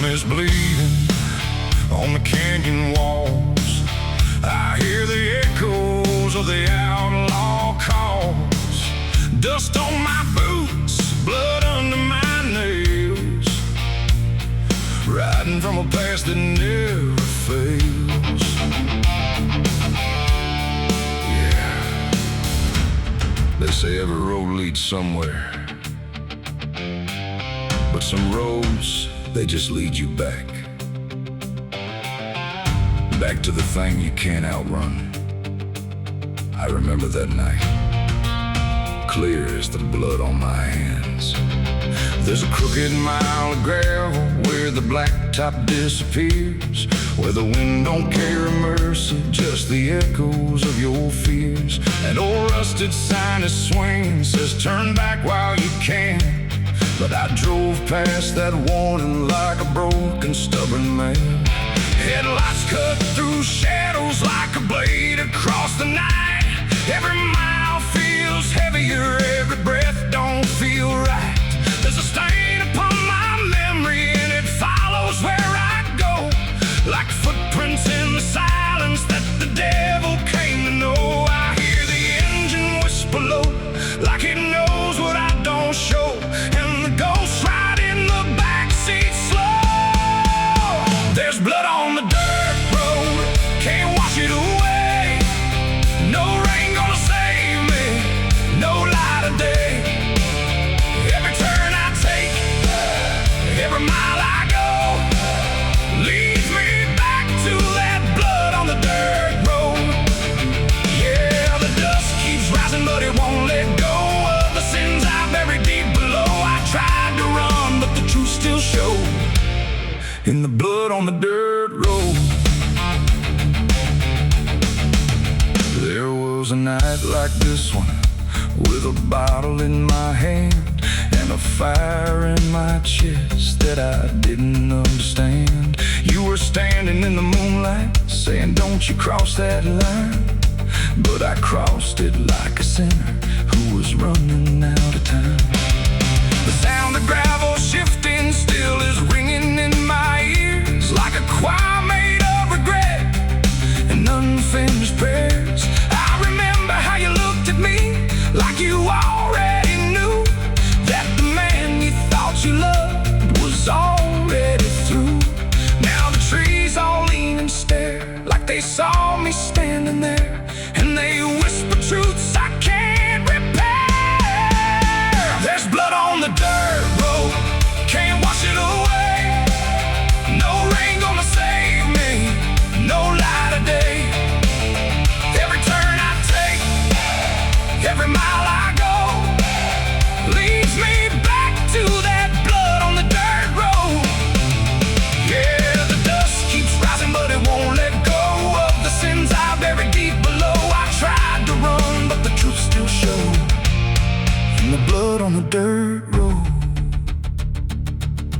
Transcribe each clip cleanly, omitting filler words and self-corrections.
is bleeding on the canyon walls. I hear the echoes of the outlaw calls. Dust on my boots, blood under my nails, riding from a past that never fails. Yeah, they say every road leads somewhere, but some roads, they just lead you back. Back to the thing you can't outrun. I remember that night, clear as the blood on my hands. There's a crooked mile of gravel where the blacktop disappears, where the wind don't carry mercy, just the echoes of your fears. An old rusted sign is swinging, says turn back while you can. But I drove past that warning like a broken, stubborn man. Headlights cut through shadows like a blade across the night. Every mile feels heavier, every breath don't feel right. There's a stain upon my memory and it follows where I go, like footprints in the silence that the devil came to know. I hear the engine whisper low, like it knows what I don't show, and the ghost ride in the backseat slow. There's blood on the dirt road, can't wash it away. No rain gonna save me, no light of day. Every turn I take, every mile I go, leads me back to that blood on the dirt road. Yeah, the dust keeps rising, but it won't let go of the sins I buried deep below. I tried to run, but the truth still showed in the blood on the dirt road. There was a night like this one, with a bottle in my hand and a fire in my chest that I didn't understand. You were standing in the moonlight, saying don't you cross that line. But I crossed it like a sinner who was running out of time. The sound of gravel shifting still is ringing in my ears, like a choir made of regret and unfinished prayers. I remember how you looked at me, like you already knew that the man you thought you loved was already through. Now the trees all lean and stare, like they saw me standing there, and they whisper truths I can't repair. There's blood on the dirt road, can't wash it away. No rain gonna save me, no light of day. Every turn I take, every mile I go, leads me back to that blood on the dirt road. Yeah, the dust keeps rising, but it won't let go of the sins I buried deep below. I tried to run, but the truth still showed in the blood on the dirt road.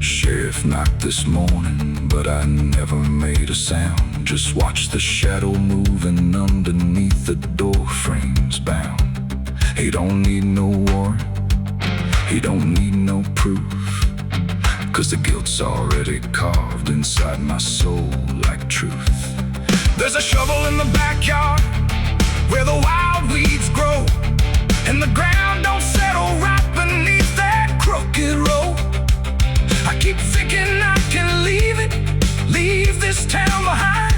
Sheriff knocked this morning, but I never made a sound. Just watched the shadow moving underneath the door frames bound. He don't need no warrant, he don't need no proof, 'cause the guilt's already carved inside my soul like truth. There's a shovel in the backyard where the wild weeds grow, and the ground don't settle right beneath that crooked road. I keep thinking I can leave this town behind,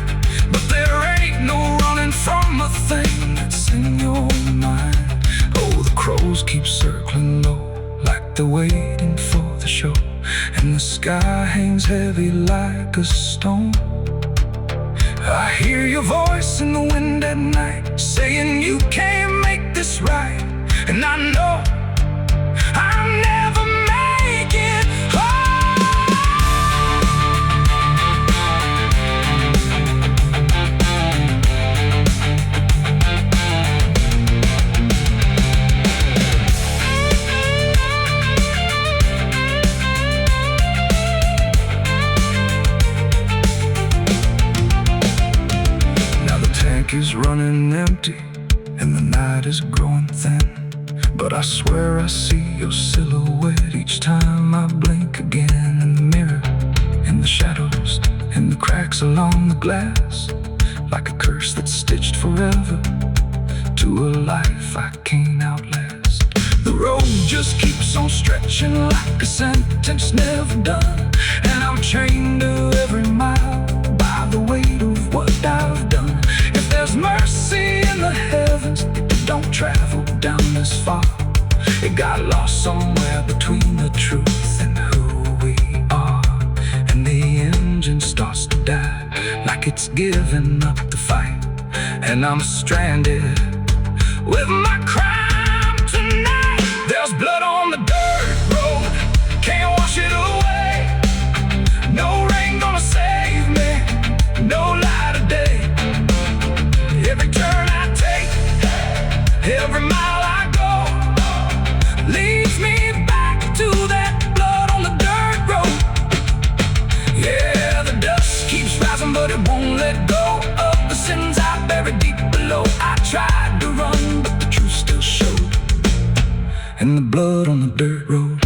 but there ain't no running from a thing that's in your mind. Oh, the crows keep circling low, like they're waiting for the show, and the sky hangs heavy like a stone. I hear your voice in the wind at night, saying you can't make this right, and I know I'll never make it home. Now the tank is running empty and the night is growing thin, but I swear I see your silhouette each time I blink again in the mirror, in the shadow. cracks along the glass, like a curse that's stitched forever to a life I can't outlast. The road just keeps on stretching like a sentence never done, and I'm chained to every mile by the weight of what I've done. If there's mercy in the heavens, it don't travel down this far. It got lost somewhere between the truth and who we are, and the engine starts to die like it's giving up the fight, and I'm stranded with my crime tonight. There's blood on the dirt road, can't wash it away. No rain gonna save me, no light of day. Every turn I take, every mile I go, leads me back to that blood on the dirt road. Yeah, the dust keeps rising, but it won't let go of the sins I buried deep below. I tried to run, but the truth still showed, and the blood on the dirt road.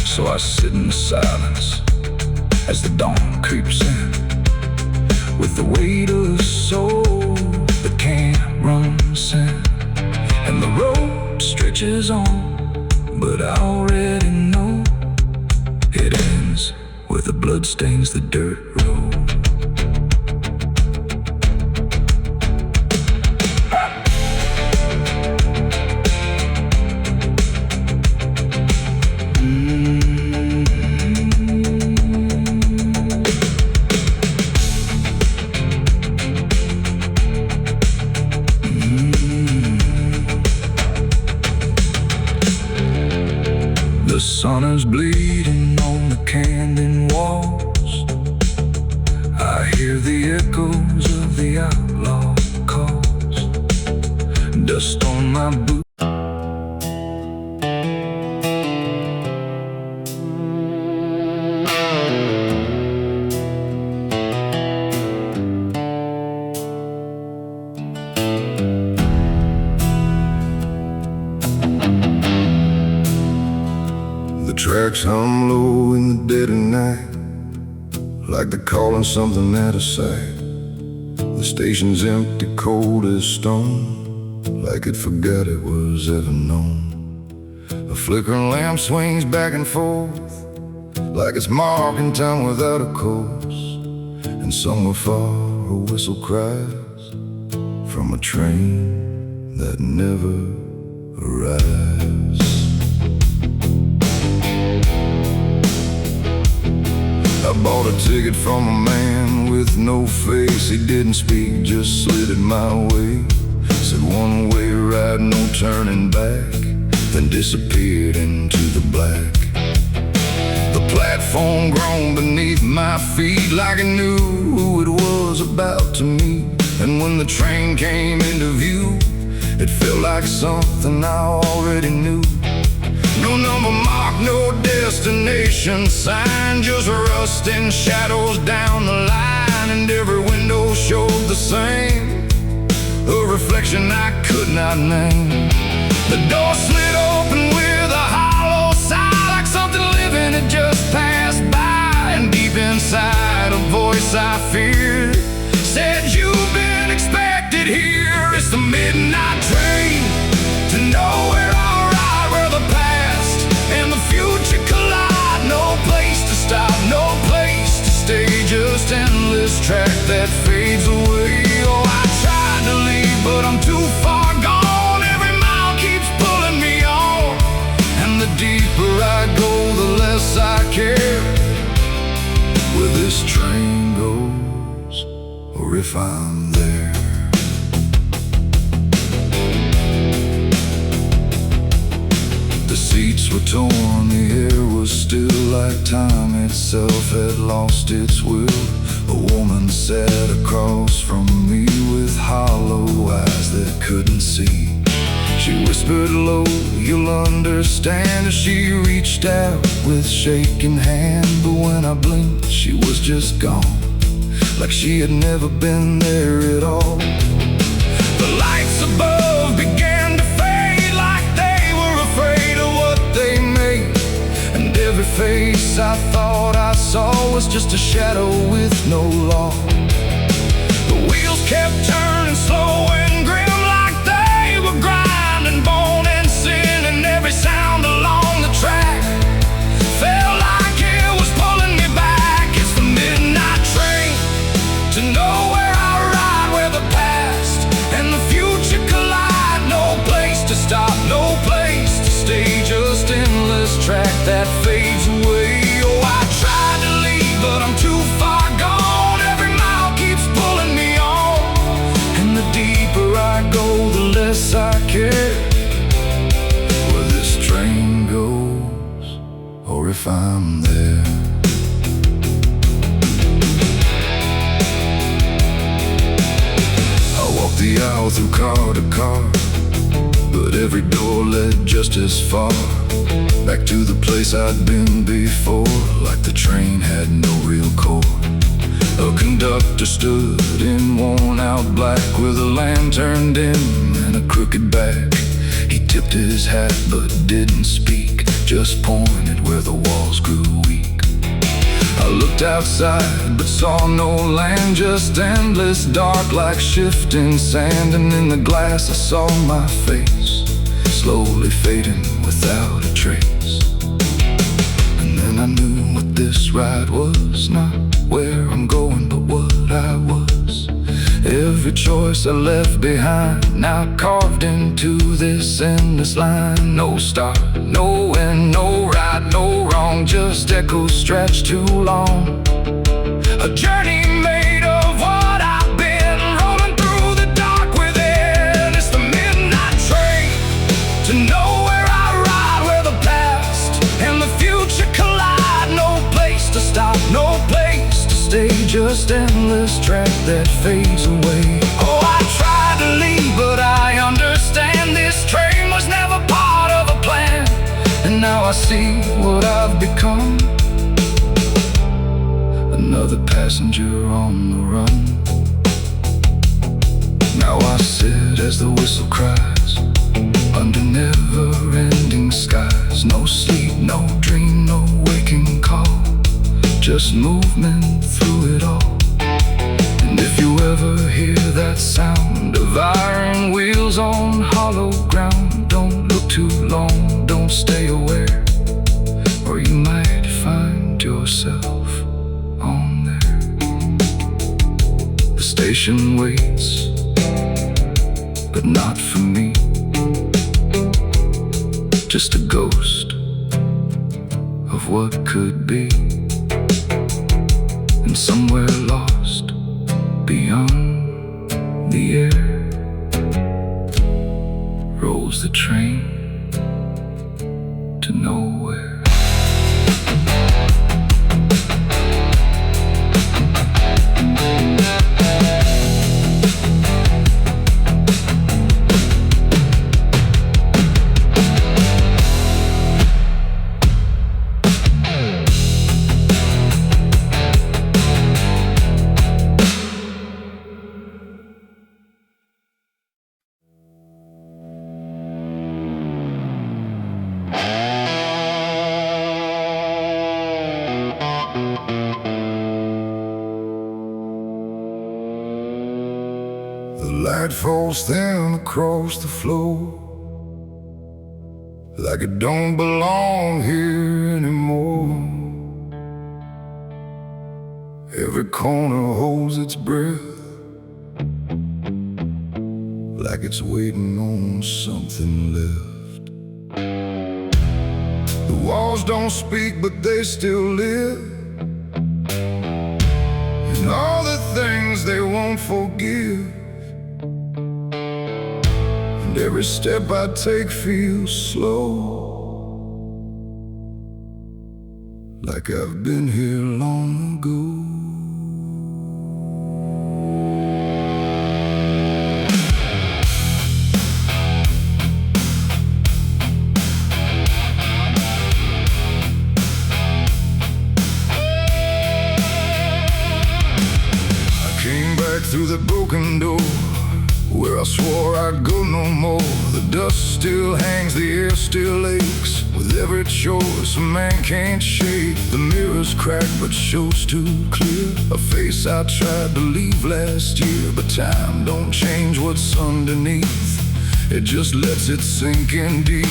So I sit in the silence as the dawn creeps in, with the weight of a soul that can't run sin. And the road stretches on, but I already know it ends where the blood stains the dirt road. The sun is bleeding on the canyon walls. I hear the echoes of the outlaw calls. Dust on my boots. The tracks hum low in the dead of night, like they're calling something out of sight. The station's empty, cold as stone, like it forgot it was ever known. A flickering lamp swings back and forth, like it's marking time without a course. And somewhere far a whistle cries from a train that never arrives. I bought a ticket from a man with no face. He didn't speak, just slid it my way. Said one way ride, no turning back, then disappeared into the black. The platform groaned beneath my feet, like it knew who it was about to meet. And when the train came into view, it felt like something I already knew. No number mark, no destination sign, just rusting shadows down the line. And every window showed the same, a reflection I could not name. The door slid open with a hollow sigh, like something living had just passed by. And deep inside a voice I feared said, "You've been expected here." It's the midnight train to nowhere, alright, where the past and the future collide. No place to stop, no place to stay, just endless track that fades away. Oh, I tried to leave, but I'm too far gone. Every mile keeps pulling me on, and the deeper I go, the less I care where this train goes, or if I'm there. The seats were torn, the air was still, like time itself had lost its will. A woman sat across from me with hollow eyes that couldn't see. She whispered low, "You'll understand," as she reached out with shaking hand. But when I blinked, she was just gone, like she had never been there at all. The lights above began to fade, like they were afraid of what they made. And every face I thought I saw was just a shadow with no law. The wheels kept turning slow and grim, like they were grinding bone and sin, and every sound along the track felt like it was pulling me back. It's the midnight train to nowhere. I ride where the past and the future collide. No place to stop, no place to stay, just endless track that fades away. Oh, I tried to leave, but I'm too far gone. Every mile keeps pulling me on, and the deeper I go, the less I care where this train goes, or if I'm there. I walked the aisle through car to car, but every door led just as far back to the place I'd been before, like the train had no real core. A conductor stood in worn-out black with a lantern dim and a crooked back. He tipped his hat but didn't speak, just pointed where the walls grew weak. I looked outside but saw no land, just endless dark like shifting sand. And in the glass I saw my face, slowly fading without a trace. And then I knew what this ride was, not where I'm going but what I was. Every choice I left behind, now carved into this endless line. No start, no end, no right, no wrong, just echoes stretched too long. A journey made of what I've been, rolling through the dark within. It's the midnight train to nowhere. I ride where the past and the future collide. No place to stop, no place to stay, just endless track that fades away. Oh, I tried to leave, but I understand this train was never part of a plan. And now I see what I've become, another passenger on the run. Now I sit as the whistle cries, under never-ending skies. No sleep, no dream, no waking call, just movement through it all. And if you ever hear that sound of iron wheels on hollow ground, don't look too long, don't stay aware, or you might find yourself on there. The station waits, but not for me, just a ghost of what could be. And somewhere lost beyond the air rolls the train to nowhere. The light falls thin across the floor, like it don't belong here anymore. Every corner holds its breath, like it's waiting on something left. The walls don't speak, but they still live, and all the things they won't forgive. And every step I take feels slow, like I've been here long ago. Through the broken door, where I swore I'd go no more. The dust still hangs, the air still aches. With every choice a man can't shake. The mirror's cracked but shows too clear. A face I tried to leave last year. But time don't change what's underneath. It just lets it sink in deep.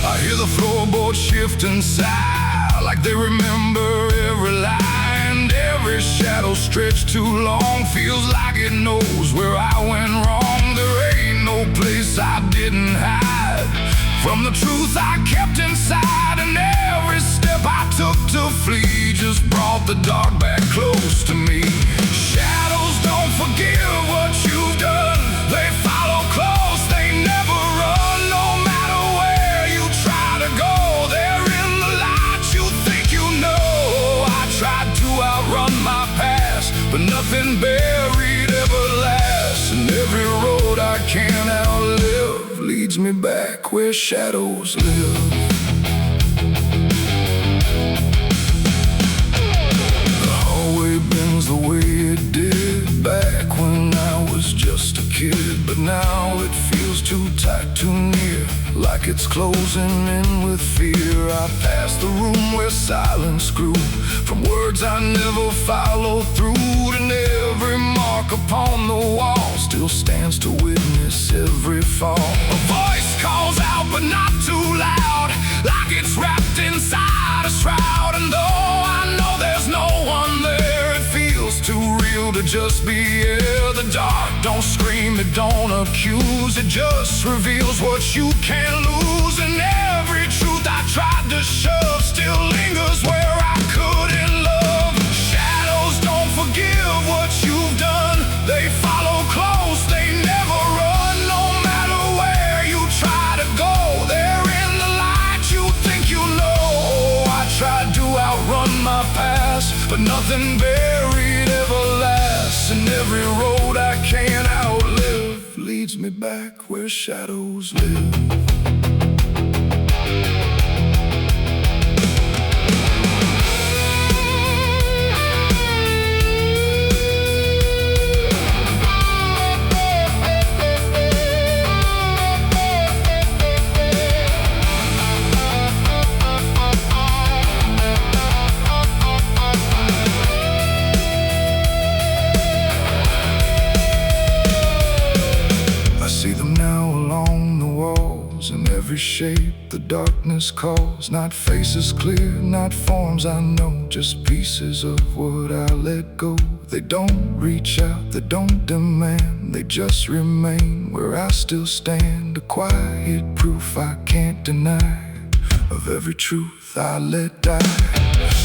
I hear the floorboards shift and sigh, like they remember every lie. And every shadow stretched too long feels like it knows where I went wrong. There ain't no place I didn't hide from the truth I kept inside. And every step I took to flee just brought the dark back close to me. Shadows don't forgive what you've done. They follow close, they never run. No matter where you try to go, they're in the light you think you know. I tried to outrun my past, but nothing buried ever lasts. And every road I can't outlive leads me back where shadows live. The hallway bends the way it did back when I was just a kid. But now it feels too tight, too near, like it's closing in with fear. I pass the room where silence grew, from words I never followed through. And every mark upon the wall still stands to witness every fall. A voice calls out but not too loud, like it's wrapped inside a shroud. And though I know there's no one there, it feels too real to just be here. The dark don't scream, it don't accuse, it just reveals what you can't lose. And every truth I tried to shove still lingers where I couldn't love. Shadows don't forgive what you've done. They follow close, they never run. No matter where you try to go, they're in the light you think you know. I tried to outrun my past, but nothing buried ever lasts. And every road I can't outlive leads me back where shadows live. In every shape the darkness calls, not faces clear, not forms I know, just pieces of what I let go. They don't reach out, they don't demand, they just remain where I still stand. A quiet proof I can't deny of every truth I let die.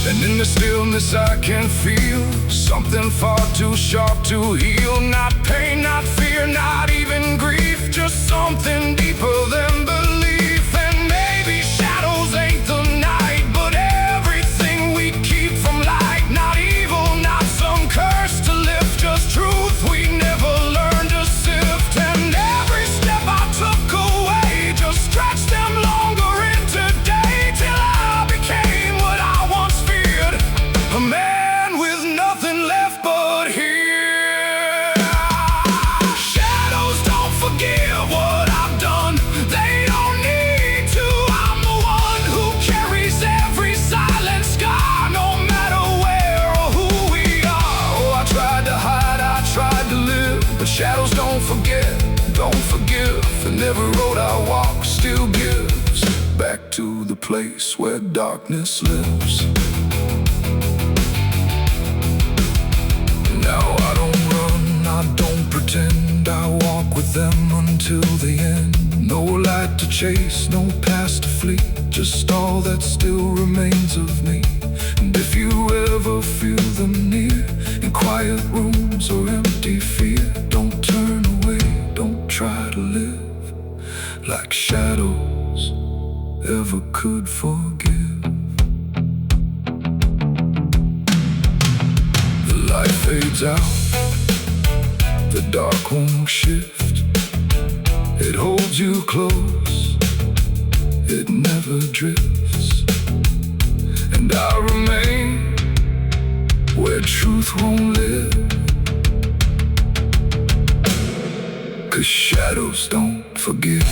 And in the stillness I can feel something far too sharp to heal. Not pain, not fear, not even grief, just something deeper than belief. And maybe shadows ain't the night, but everything we keep from light. Not evil, not some curse to lift, just truth we never learned to sift. And every step I took away just stretched them longer into day, till I became what I once feared, a man with nothing left but here. Shadows don't forgive what I've done, they don't need to. I'm the one who carries every silent scar, no matter where or who we are. Oh, I tried to hide, I tried to live, but shadows don't forget, don't forgive. And every road I walk still gives back to the place where darkness lives. Now I don't run, I don't pretend, I walk with them until the end. No light to chase, no past to flee, just all that still remains of me. And if you ever feel them near, in quiet rooms or empty fear, don't turn away, don't try to live like shadows ever could forgive. The light fades out, the dark won't shift. It holds you close, it never drifts. And I remain where truth won't live, 'cause shadows don't forget.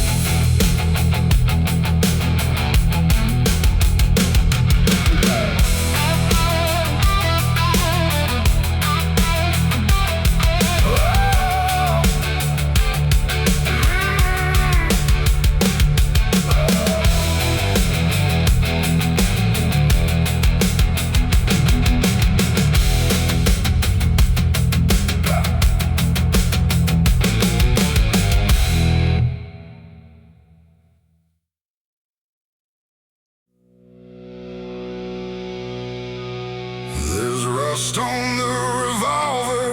There's rust on the revolver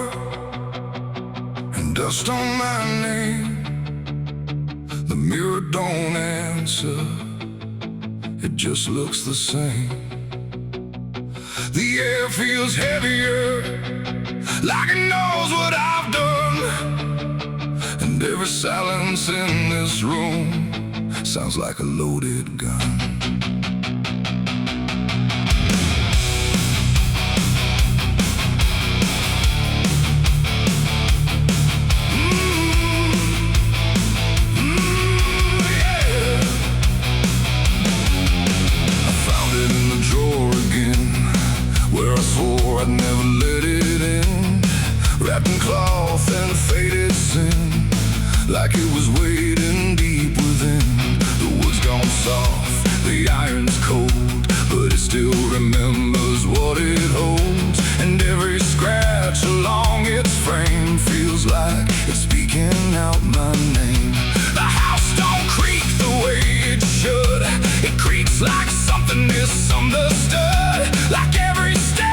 and dust on my name. The mirror don't answer, it just looks the same. The air feels heavier, like it knows what I've done. And every silence in this room sounds like a loaded gun. I'd never let it in, wrapped in cloth and faded sin, like it was waiting deep within. The wood's gone soft, the iron's cold, but it still remembers what it holds. And every scratch along its frame feels like it's speaking out my name. The house don't creak the way it should, it creaks like something misunderstood. Like every step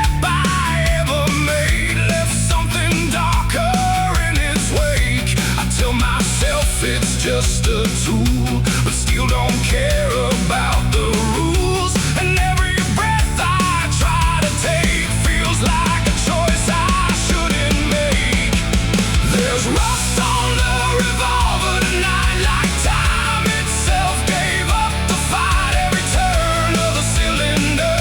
it's just a tool, but still don't care about the rules. And every breath I try to take feels like a choice I shouldn't make. There's rust on the revolver tonight, like time itself gave up the fight. Every turn of the cylinder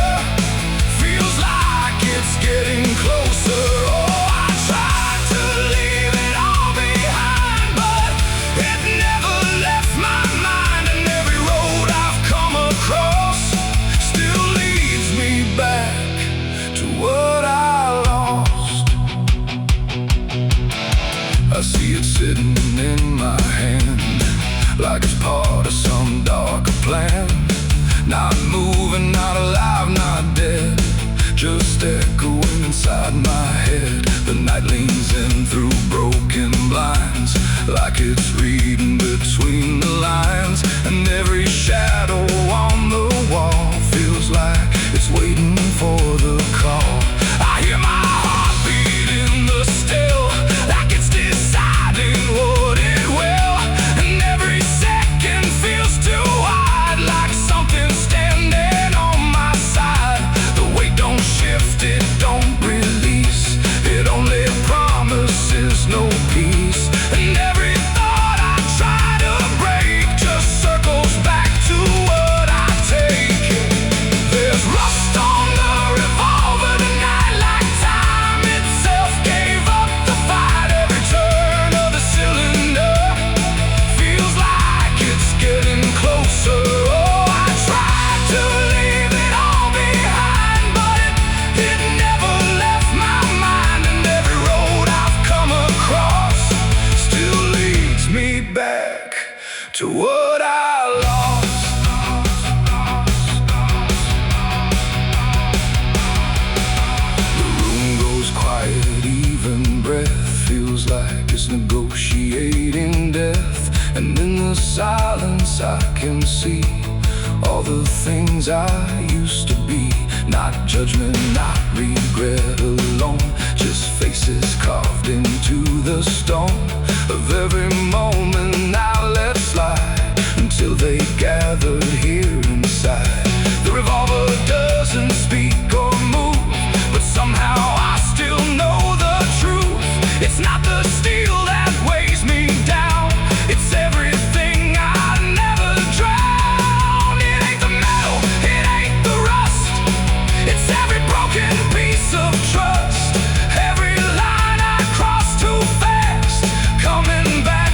feels like it's getting closer. Oh, I tried to leave it all behind, but it never left my mind. And every road I've come across still leads me back to what I lost. I see it sitting in my hand, like it's part of some darker plan. Not moving, not alive, not dead, just echoing inside my head. The night leans in through broken blinds, like it's reading between the lines. And every shadow on the wall feels like it's waiting for the call. I hear my heartbeat in the still, like it's deciding what it will. And every second feels too wide, like something standing on my side. The weight don't shift, it don't release, it only promises no peace. And every thought I try to break just circles back to what I take. There's rust on the revolver tonight, like time itself gave up the fight. Every turn of the cylinder feels like it's getting closer. Oh, I tried to leave it all behind, but it never left my mind. And every road I've come across still leads me back to what I lost. The room goes quiet, even breath feels like it's negotiating death. And in the silence I can see all the things I used to be. Not judgment, not regret alone, just faces carved into the stone of every moment I let slide, until they gathered here inside. The revolver doesn't speak or move, but somehow I still know the truth. It's not the steel that weighs me down, it's everything I never drowned. It ain't the metal, it ain't the rust, it's every broken piece of trust. Every line I cross too fast, coming back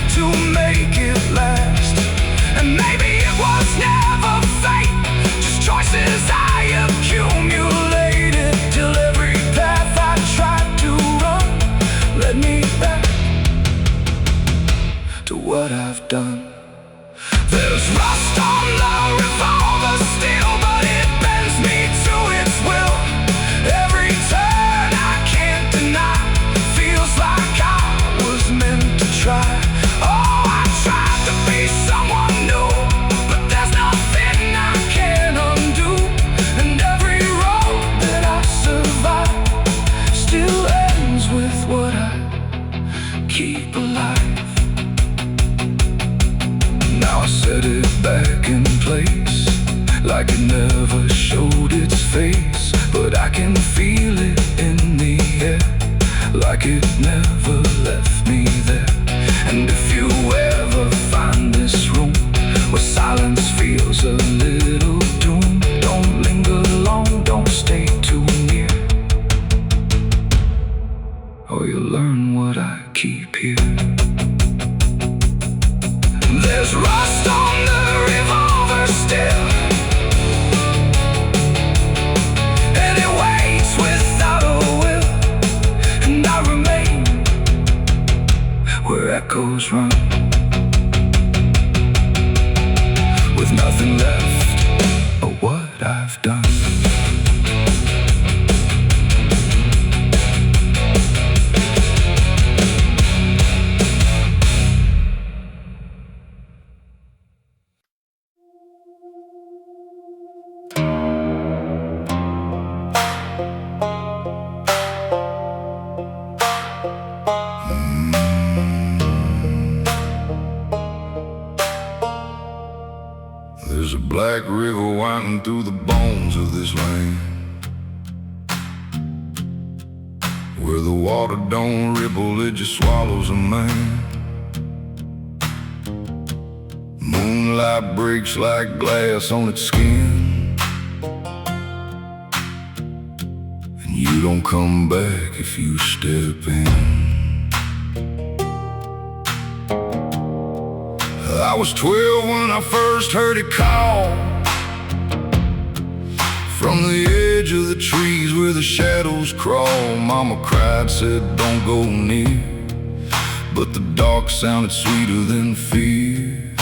black river winding through the bones of this land, where the water don't ripple, it just swallows a man. Moonlight breaks like glass on its skin, and you don't come back if you step in. I was 12 when I first heard it call, from the edge of the trees where the shadows crawl. Mama cried, said don't go near, but the dark sounded sweeter than fear.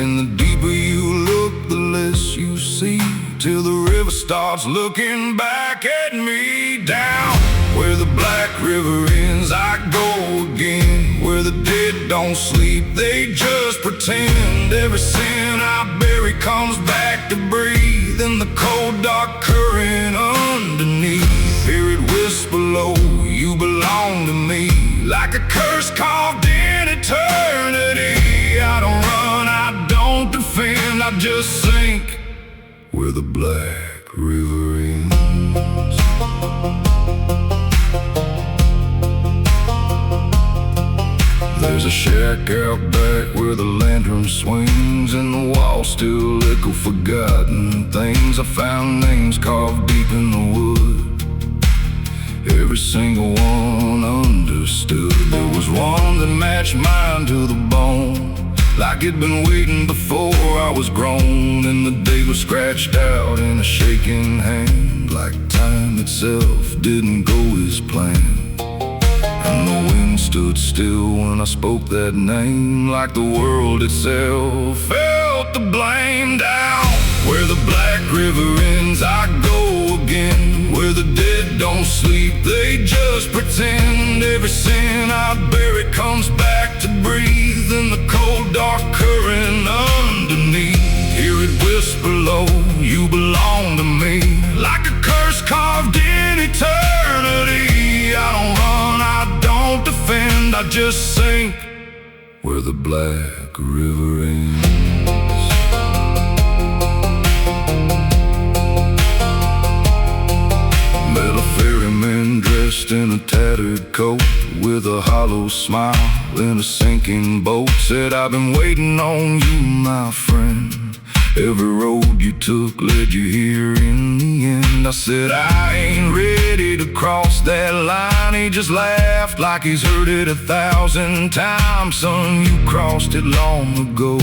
And the deeper you look, the less you see, till the river starts looking back at me. Down where the black river ends, I go again, where the dead don't sleep, they just pretend. Every sin I bury comes back to breathe in the cold dark current underneath. Hear it whisper low, you belong to me, like a curse carved in eternity. I don't run, I don't defend, I just sink where the black river ends. There's a shack out back where the lantern swings, and the walls still echo forgotten things. I found names carved deep in the wood, every single one understood. There was one that matched mine to the bone, like it'd been waiting before I was grown. And the day was scratched out in a shaking hand, like time itself didn't go as planned. And the wind stood still when I spoke that name, like the world itself felt the blame. Down where the black river ends, I go again, where the dead don't sleep, they just pretend. Every sin I bury comes back to breathe in the cold dark current underneath. Hear it whisper low, you belong to me, like a curse carved in eternity. I don't run, I don't defend, I just sink where the black river ends. Met a ferryman dressed in a tattered coat, with a hollow smile in a sinking boat. Said, I've been waiting on you, my friend. Every road you took led you here in the end. I said, I ain't ready to cross that line. He just laughed like he's heard it 1,000 times. Son, you crossed it long ago,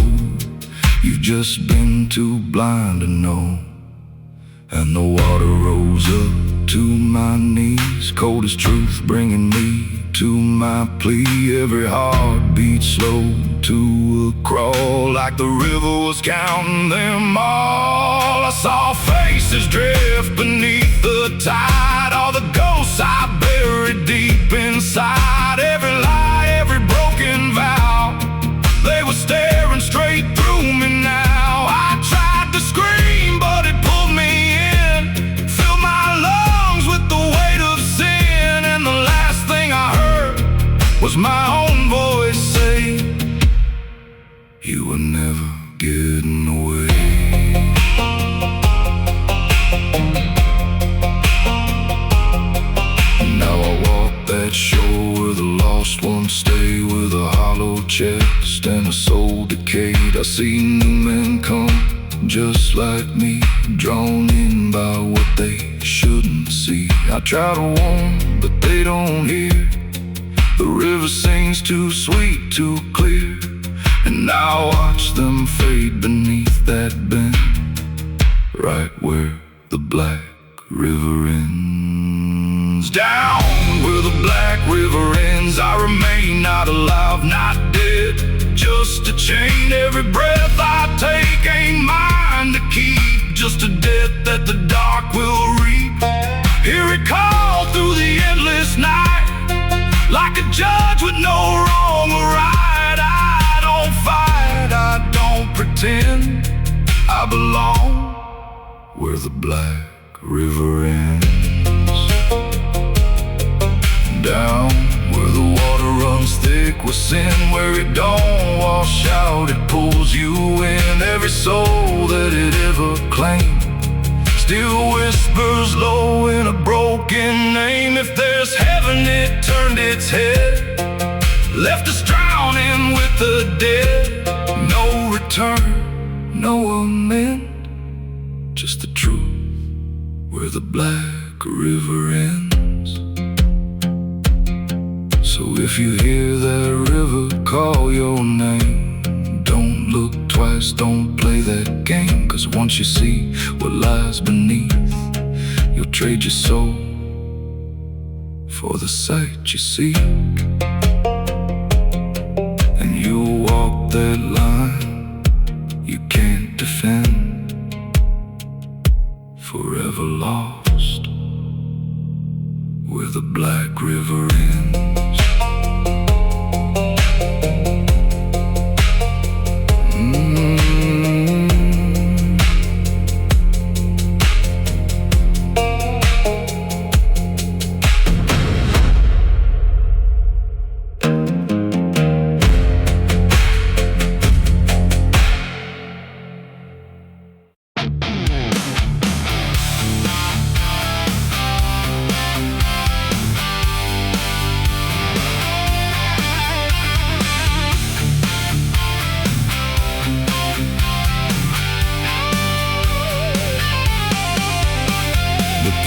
you've just been too blind to know. And the water rose up to my knees, cold as truth, bringing me to my plea. Every heartbeat slowed to a crawl, like the river was counting them all. I saw faces drift beneath the tide, all the ghosts I buried deep inside. Every lie, every broken vow, they were staring straight through me now. I tried to scream, but it pulled me in, filled my lungs with the weight of sin. And the last thing I heard was my own voice say, you were never getting away. Now I walk that shore where the lost ones stay, with a hollow chest and a soul decayed. I see new men come just like me, drawn in by what they shouldn't see. I try to warn, but they don't hear. The river sings too sweet, too clear, and I watch them fade beneath that bend, right where the black river ends. Down where the black river ends, I remain not alive, not dead, just a chain. Every breath I take ain't mine to keep, just a death that the dark will reap. Hear it call through the endless night, like a judge with no wrong or right. I don't fight, I don't pretend, I belong where the black river ends. Down where the water runs thick with sin where it don't wash out. It pulls you in. Every soul that it ever claimed still whispers low in a broken name. If there's heaven, it turned its head, left us drowning with the dead. No return, no amend, just the truth where the black river ends. So if you hear that river call your name, don't look twice, don't play that game. 'Cause once you see what lies beneath, you'll trade your soul for the sight you seek. And you'll walk that line you can't defend, forever lost where the black river ends.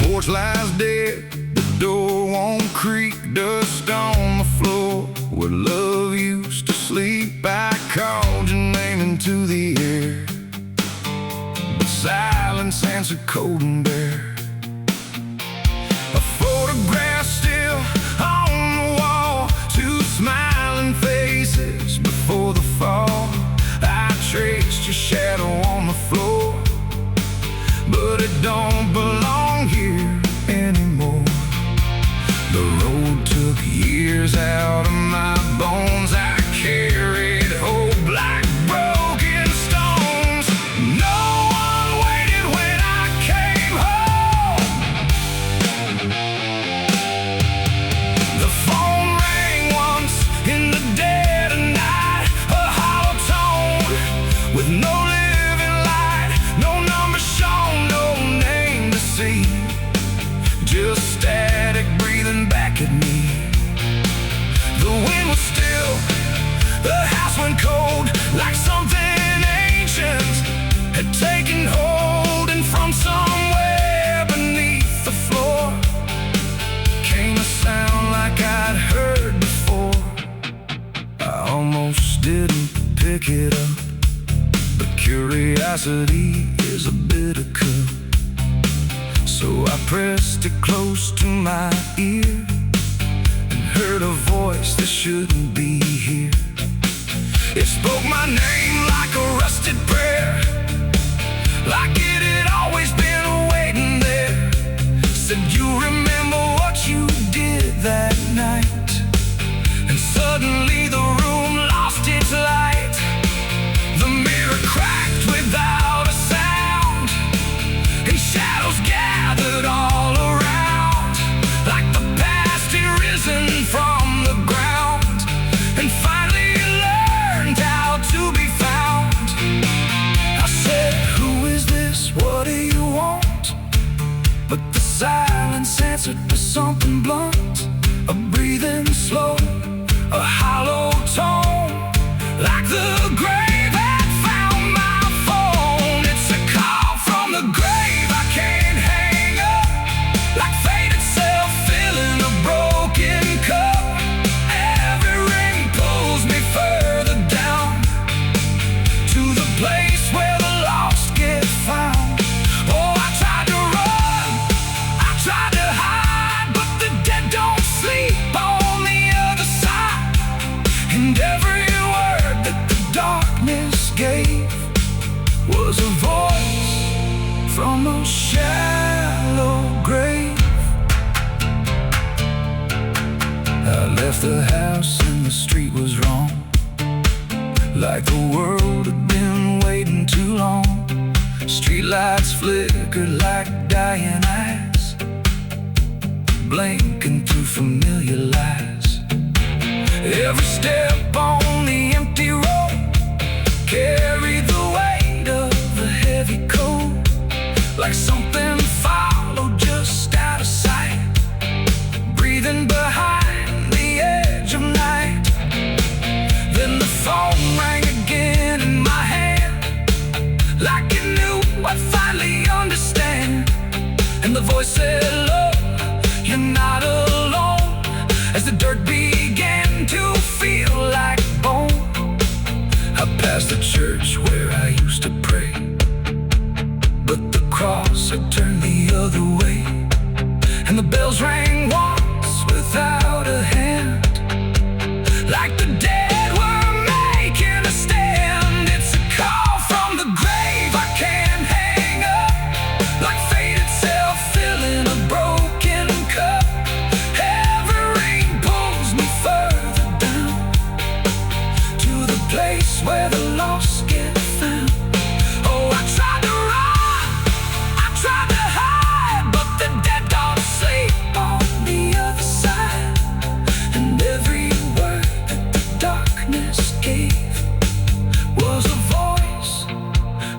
Porch lies dead, the door won't creak, dust on the floor where love used to sleep. I called your name into the air, but silence answered cold and bare. A photograph still on the wall, two smiling faces before the fall. I traced your shadow on the floor, but it don't belong here anymore. The road took years out of my bones. I carried hope like broken stones. No one waited when I came home. The phone rang once in the dead of night, a hollow tone with no living light, no number shown, no name to see, just static breathing back at me. The wind was still, the house went cold, like something ancient had taken hold. And from somewhere beneath the floor came a sound like I'd heard before. I almost didn't pick it up, but curiosity is a bitter cup. So I pressed it close to my ear and heard a voice that shouldn't be here. It spoke my name like a rusted prayer, like it had always been waiting there. Said, you remember what you did that night? And suddenly the room lost its light. The mirror cracked without a sound, and shadows gathered all around, like the past had risen from the ground and finally learned how to be found. I said, who is this? What do you want? But the silence answered with something blunt, a breathing slow, a hollow tone, like the grave had found my phone. It's a call from the grave I can't hang up, like fate itself filling a broken cup. Every ring pulls me further down to the place where the lost get found. Oh, I tried to run, I tried to hide, but the dead don't sleep on the other side. And every word that the darkness gave was a voice from a shallow grave. I left the house and the street was wrong, like the world had been waiting too long. Streetlights flickered like dying eyes, blinking through familiar lies. Every step on the empty road carried the weight of a heavy coat, like something followed just out of sight, breathing behind the edge of night. Then the phone rang again in my hand, like it knew I'd finally understand. And the voice said, "Look, you're not alone," as the dirt began to feel like bone. I passed the church where I used to pray, but the cross had turned the other way. And the bells rang once without a hand, like the dead were making a stand. It's a call from the grave I can't hang up, like fate itself filling a broken cup. Every ring pulls me further down to the place where the lost get found. Oh, I tried to run, I tried to hide, but the dead don't sleep on the other side. And every word that the darkness gave was a voice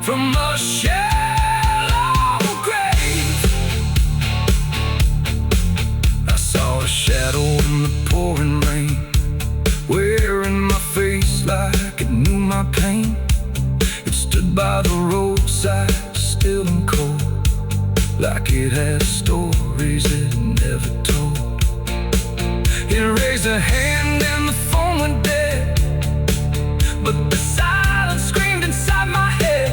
from a shallow grave. I saw a shadow in the pouring rain, wearing my face like it knew my pain. It stood by the roadside, still and cold, like it had stories it never told. It raised a hand and the phone went dead, but the silence screamed inside my head.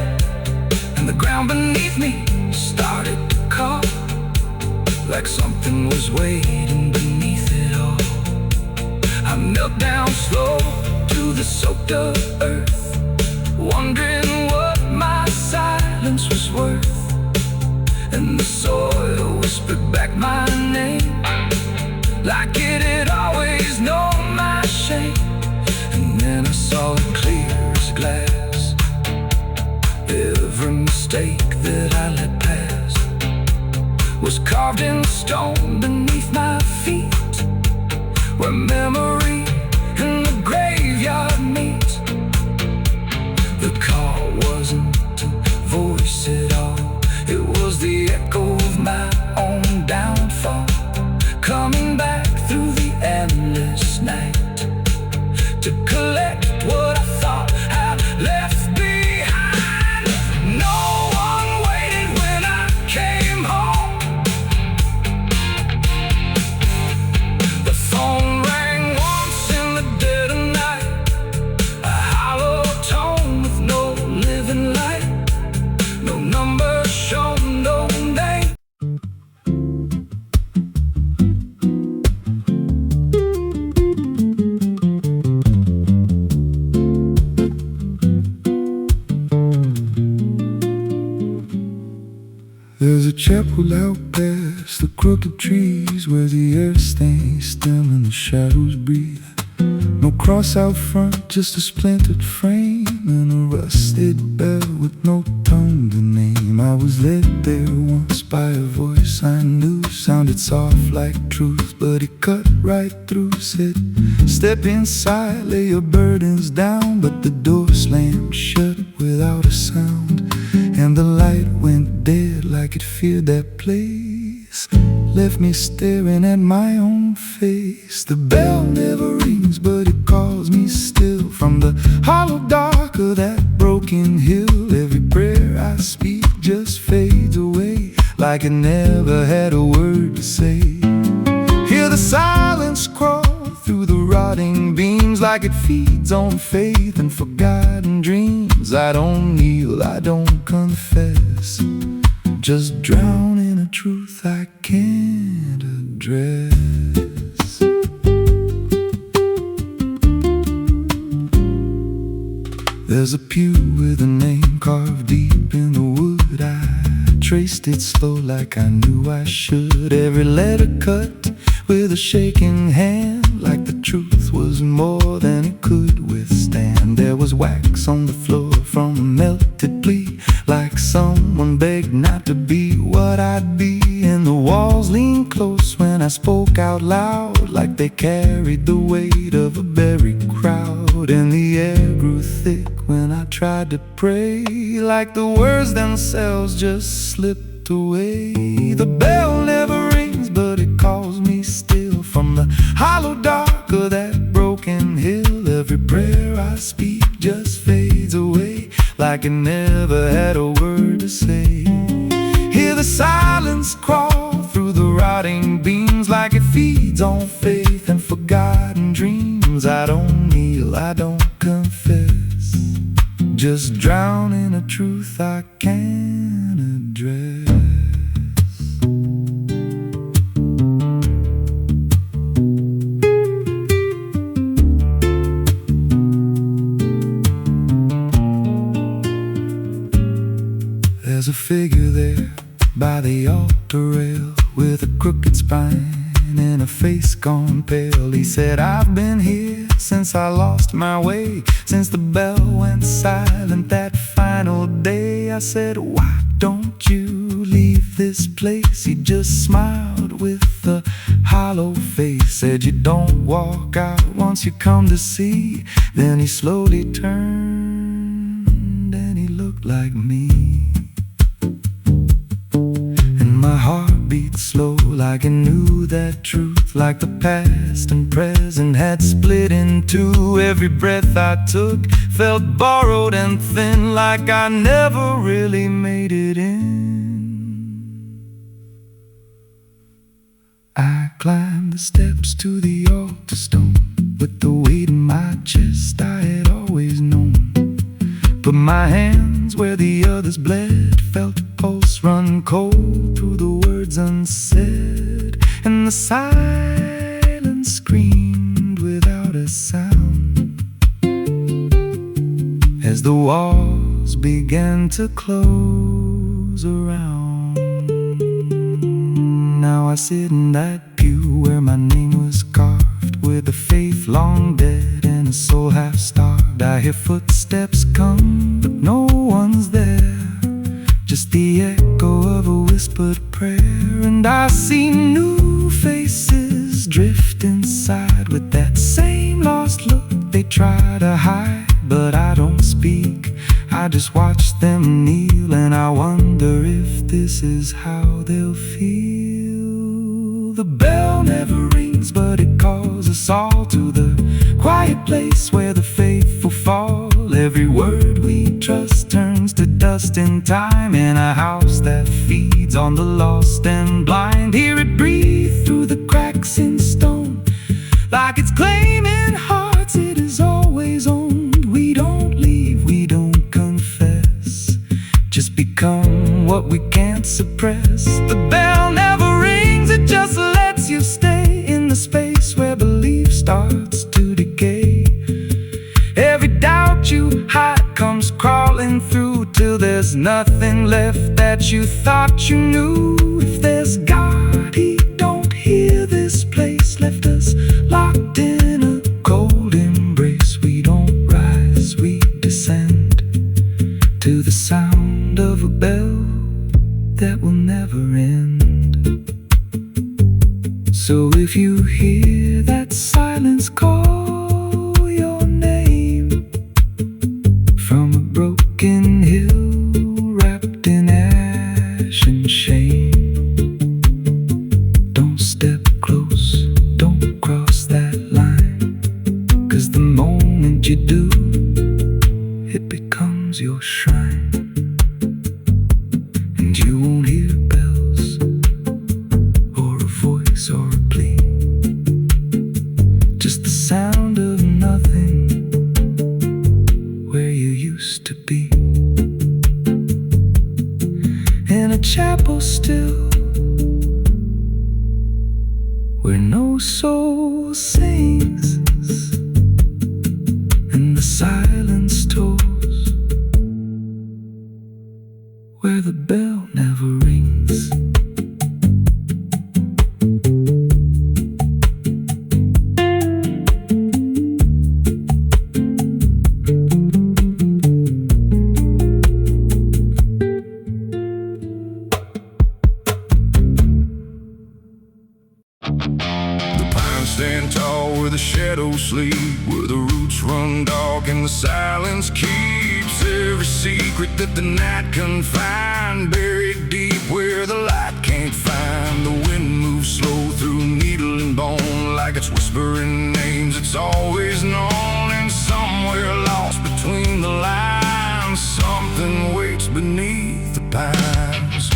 And the ground beneath me started to call, like something was waiting beneath it all. I knelt down slow to the soaked up earth, wondering what my silence was worth. And the soil whispered back my name, like it had always known my shame. And then I saw it clear as glass, every mistake that I let pass was carved in stone beneath my feet, where memory and the graveyard meet. The call wasn't a voice at all, it was the echo of my own downfall, coming back through the endless night to collect what I thought I'd left behind. No one waited when I came home. The phone rang once in the dead of night, a hollow tone with no living light, no number shown, no name. There's a chapel out past the crooked trees, where the earth stays still and the shadows breathe. No cross out front, just a splintered frame and a rusted bell with no tongue to name. I was led there once by a voice I knew, sounded soft like truth, but it cut right through. Said, "Step inside, lay your burdens down." But the door slammed shut without a sound, and the light went dead like it feared that place, left me staring at my own face. The bell never rings, but it calls me still, from the hollow dark of that broken hill. Every prayer I speak just fades away, like it never had a word to say. Hear the silence crawl through the rotting beams, like it feeds on faith and forgotten dreams. I don't kneel, I don't confess, just drown in a truth I can't address. There's a pew with a name carved deep in the wood. I traced it slow like I knew I should. Every letter cut with a shaking hand, like the truth was more than it could withstand. There was wax on the floor from a melted plea, like someone begged not to be what I'd be. And the walls leaned close when I spoke out loud, like they carried the weight of a buried crowd. And the air grew thick when I tried to pray, like the words themselves just slipped away. The bell never rings, but it calls me still from the hollow dark of that broken hill. Every prayer I speak just fades away, like it never had a word to say. Hear the silence crawl through the rotting beams, like it feeds on faith and forgotten dreams. I don't kneel, I don't confess, just drown in a truth I can't address. There's a figure there by the altar rail, with a crooked spine and a face gone pale. He said, I've been here since I lost my way, since the bell went silent that final day. I said, why don't you leave this place? He just smiled with a hollow face, said, you don't walk out once you come to see. Then he slowly turned and he looked like me. My heart beat slow, like it knew that truth, like the past and present had split in two. Every breath I took felt borrowed and thin, like I never really made it in. I climbed the steps to the altar stone, with the weight in my chest I had always known. Put my hands where the others bled, felt a pulse run cold through the words unsaid, and the silence screamed without a sound as the walls began to close around. Now I sit in that pew where my name was carved, with a faith long dead and a soul half starved. I hear footsteps come, but no one's there, just the echo of a whispered prayer. And I see new faces drift inside, with that same lost look they try to hide. But I don't speak, I just watch them kneel, and I wonder if this is how they'll feel. The bell never rings, but it calls us all to the quiet place where the faithful fall. Every word we trust turns to dust in time, in a house that feeds on the lost and blind. Hear it breathe through the cracks in stone, like it's claiming hearts it is always owned. We don't leave, we don't confess, just become what we can't suppress. The bell never rings, it just lets you stay in the space where belief starts to decay. Every doubt you hide comes crawling through, till there's nothing left that you thought you knew. If there's God, He don't hear this place, left us locked in a cold embrace. We don't rise, we descend to the sound of a bell that will never end. So if you hear that silence call your name from a broken hill wrapped in ash and shame, don't step close, don't cross that line, 'cause the moment you do, it becomes your shrine. And you won't hear bells or a voice or a plea, just the sound of nothing where you used to be. In a chapel still, where no soul sings and the silence tolls, where the bell never rings. pines stand tall where the shadows sleep, where the roots run dark and the silence keeps every secret that the night can find. Buried deep where the light can't find. The wind moves slow through needle and bone, like it's whispering names it's always known. And somewhere lost between the lines, something waits beneath the pines.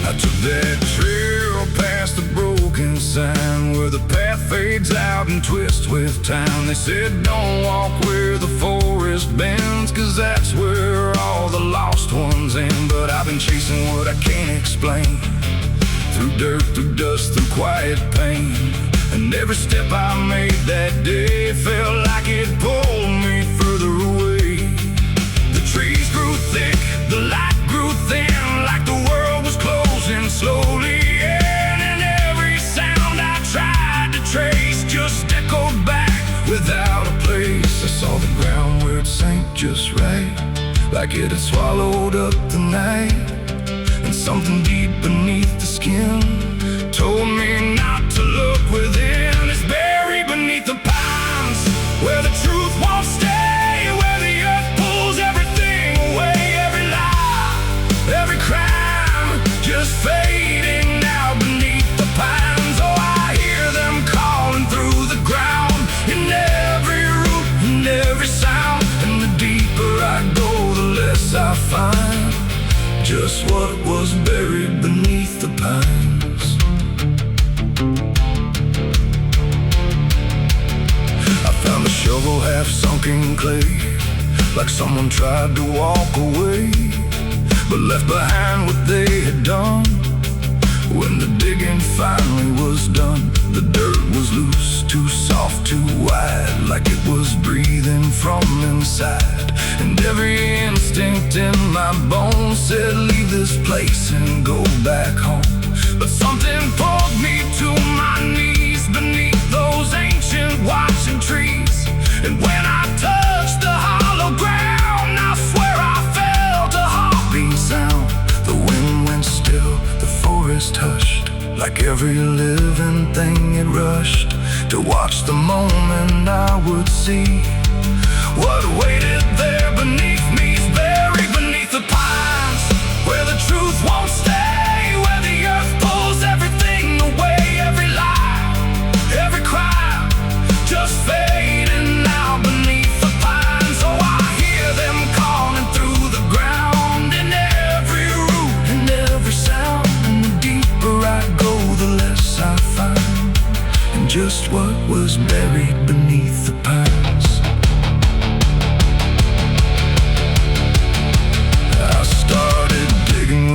I took that trail past the broken sign, where the path fades out and twists with time. They said don't walk where the forest bends, 'cause that's where all the lost ones end. But I've been chasing what I can't explain, through dirt, through dust, through quiet pain. And every step I made that day felt like it pulled me further away. The trees grew thick, the light grew thin, like the world was closing slowly in. And every sound I tried to trace just echoed back without a place. I saw the ground where it sank just right, like it had swallowed up the night. And something deep beneath the skin told me not to look within. It's buried beneath the pines, where the truth won't stay, where the earth pulls everything away. Every lie, every crime, just fading now beneath the pines. Oh, I hear them calling through the ground, in every root, in every sound. And the deeper I go, the less I find just what was buried beneath the pines. I found a shovel half sunk in clay, like someone tried to walk away, but left behind what they had done. When the digging finally was done, the dirt was loose, too soft, too wide, like it was breathing from inside. And every instinct in my bones said leave this place and go back home. But something pulled me to my knees beneath those ancient watching trees. And when I touched the hollow ground, I swear I felt a heartbeat sound. The wind went still, the forest hushed, like every living thing it rushed to watch the moment I would see what waited there beneath me. Is buried beneath the pines, where the truth won't stay, where the earth pulls everything away. Every lie, every crime, just fading now beneath the pines. Oh, I hear them calling through the ground, in every root, in every sound. And the deeper I go, the less I find, and just what was buried beneath the pines.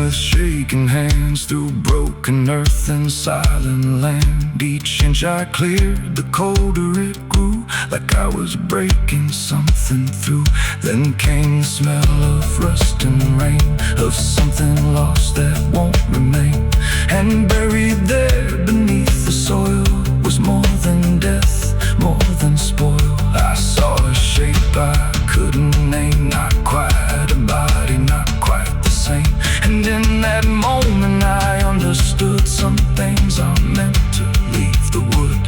With shaking hands through broken earth and silent land, each inch I cleared, the colder it grew, like I was breaking something through. Then came the smell of rust and rain, of something lost that won't remain. And buried there beneath the soil was more than death, more than spoil. I saw a shape I couldn't name, not quite a body, not quite the same. And in that moment I understood some things are meant to leave the wood.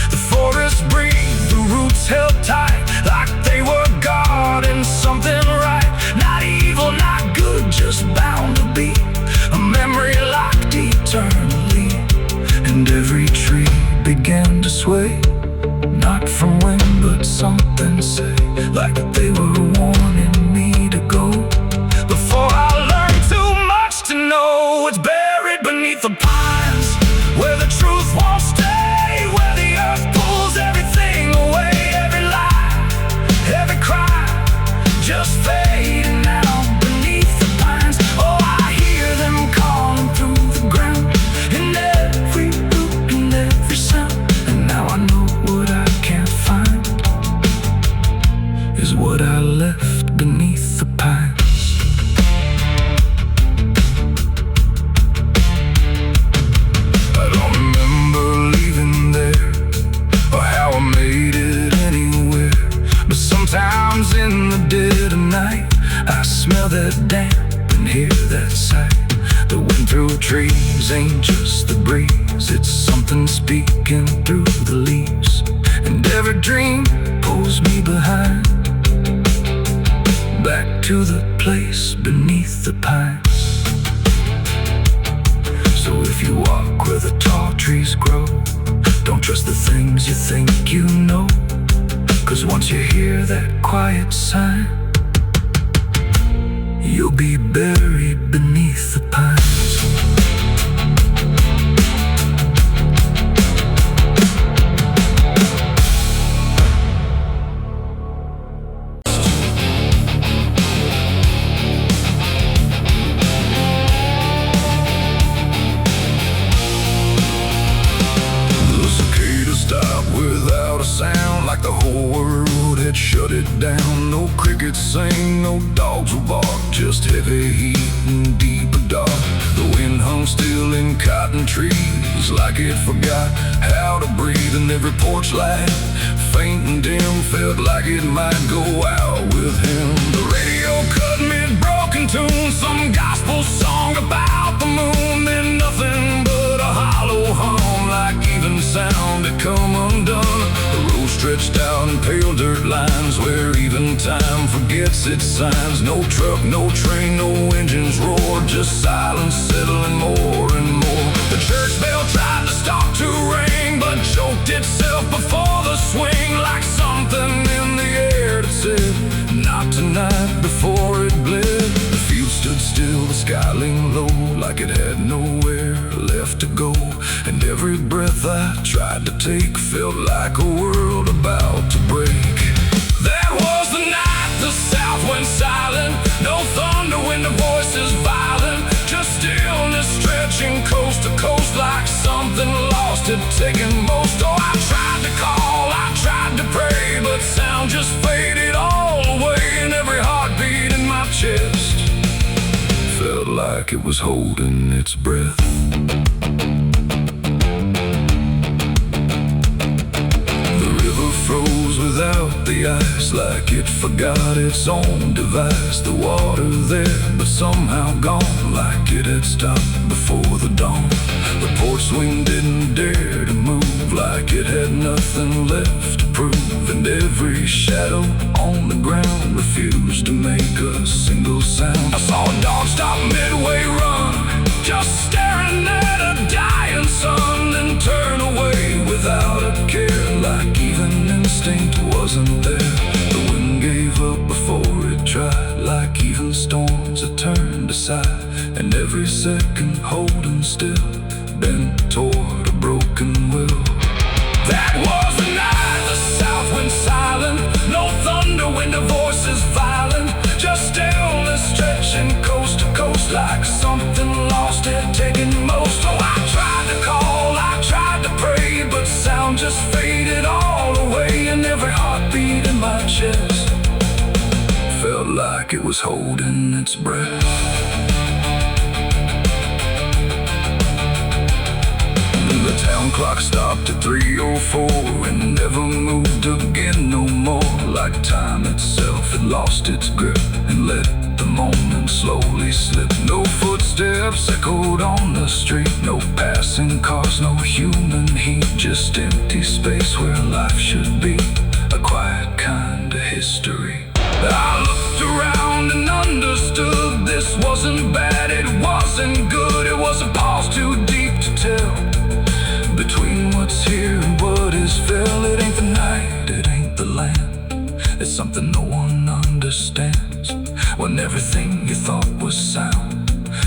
The forest breathed, the roots held tight, like they were guarding something right. Not evil, not good, just bound to be a memory locked eternally. And every tree began to sway, not from wind but something say, like they were warning me to go. Before I learned too much to know, it's buried beneath the pines, where the truth won't stay, where the earth pulls everything away. Every lie, every crime, just fading now beneath the pines. Oh, I hear them calling through the ground, in every root, in every sound. And now I know what I can't find is what I left beneath the pines. trees ain't just the breeze, it's something speaking through the leaves. And every dream pulls me behind, back to the place beneath the pines. So if you walk where the tall trees grow, don't trust the things you think you know, 'cause once you hear that quiet sign, you'll be buried beneath the pines. Without a sound, like the whole world had shut it down. No crickets sing, no dogs will bark, just heavy heat and deeper dark. The wind hung still in cotton trees, like it forgot how to breathe. And every porch light, faint and dim, felt like it might go out with him. The radio cut mid-broken tune, some gospel song about the moon. Then nothing but a hollow hum, like even sound had come undone. The road stretched out in pale dirt lines, where even time forgets its signs. No truck, no train, no engines roar, just silence settling more and more. The church bell tried to stop to ring, but choked itself before the swing, like something in the air that said, not tonight, before it bled. The field stood still, the sky leaned low, like it had nowhere left to go. And every breath I tried to take felt like a world about to break. That was the night the south went silent. No thunder when the voices violent, just stillness stretching coast to coast, like something lost had taken most. Oh, I tried to call, I tried to pray, but sound just faded all away. And every heartbeat in my chest felt like it was holding its breath. Froze without the ice, like it forgot its own device. The water there, but somehow gone, like it had stopped before the dawn. The porch swing didn't dare to move, like it had nothing left to prove. And every shadow on the ground refused to make a single sound. I saw a dog stop midway run, just staring at a dying sun, then turn away without a care, like even instinct wasn't there. The wind gave up before it tried, like even storms had turned aside. And every second holding still, bent toward a broken will. That was the night the south went silent. No thunder when the voices violent, just stillness stretching coast to coast, like something lost had taken most. Oh, I tried to call, I tried to pray, but sound just faded all away. And every heartbeat in my chest felt like it was holding its breath. The town clock stopped at 3:04 and never moved again no more, like time itself had lost its grip and let the moment slowly slip. No footsteps echoed on the street, no passing cars, no human heat, just empty space where life should be, a quiet kind of history. I looked around and understood this wasn't bad, it wasn't good. It was a pause too deep to tell, between what's here and what is fell. It ain't the night, it ain't the land, it's something no one understands. When everything you thought was sound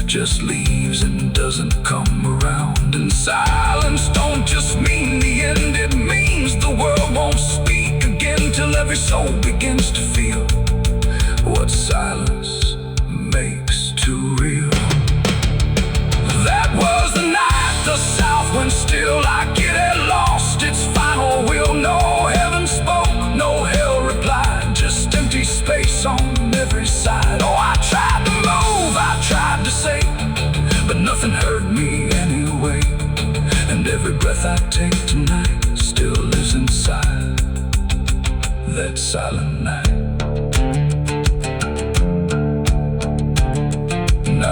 just leaves and doesn't come around. And silence don't just mean the end, it means the world won't speak again, till every soul begins to feel what silence makes too real. That was the night the south went still, like it had lost its final will. No heaven spoke, no hell replied, just empty space on every side. Oh, I tried to move, I tried to say, but nothing heard me anyway. And every breath I take tonight still lives inside that silent night.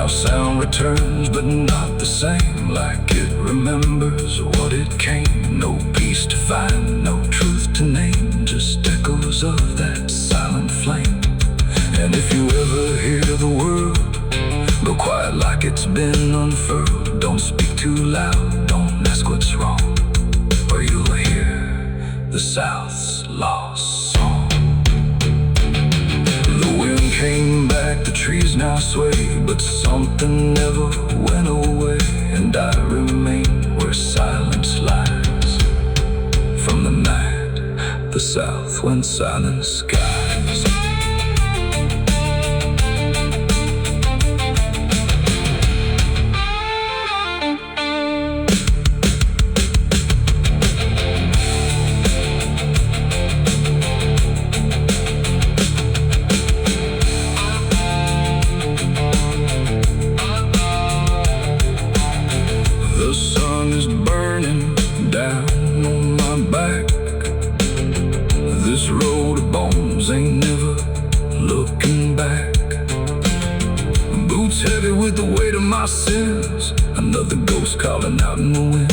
South sound returns, but not the same. Like it remembers what it came. No peace to find, no truth to name, just echoes of that silent flame. And if you ever hear the word, go quiet like it's been unfurled. Don't speak too loud, don't ask what's wrong, or you'll hear the South's lost song. The wind came back, the trees now sway, but something never went away. And I remain where silence lies. From the night, the South went silent skies. The sun is burning down on my back. This road of bones ain't never looking back. Boots heavy with the weight of my sins. Another ghost calling out in the wind.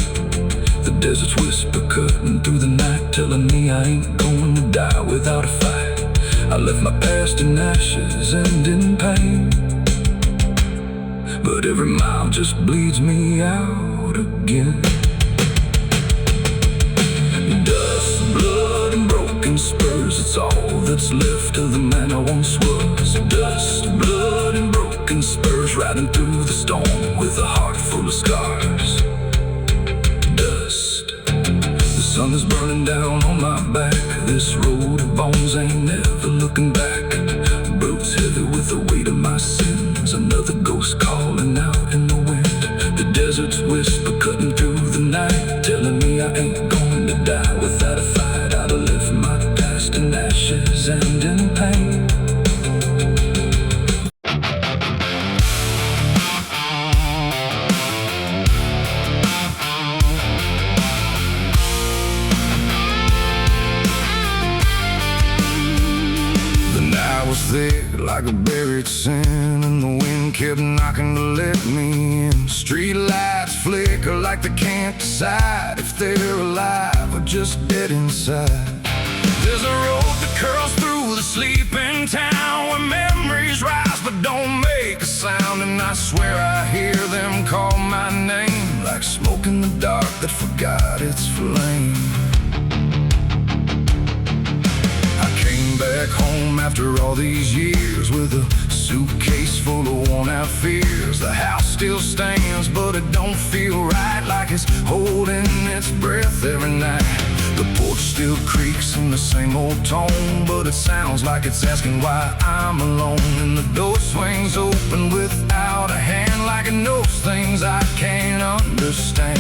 The desert's whisper cutting through the night, telling me I ain't going to die without a fight. I left my past in ashes and in pain, but every mile just bleeds me out again. Dust, blood, and broken spurs, it's all that's left of the man I once was. Dust, blood, and broken spurs, riding through the storm with a heart full of scars. Dust, the sun is burning down on my back. This road of bones ain't never looking back. Boots heavy with the weight of my sins. Another ghost calling out in the wind. The desert's whisper cutting through the night, telling me I ain't going to die without a fight. I'd have left my past in ashes and in pain. Thick like a buried sin, and the wind kept knocking to let me in. Street lights flicker like they can't decide if they're alive or just dead inside. There's a road that curls through the sleeping town, where memories rise but don't make a sound. And I swear I hear them call my name, like smoke in the dark that forgot its flame. Back home after all these years, with a suitcase full of worn-out fears. The house still stands, but it don't feel right, like it's holding its breath every night. The porch still creaks in the same old tone, but it sounds like it's asking why I'm alone. And the door swings open without a hand, like it knows things I can't understand.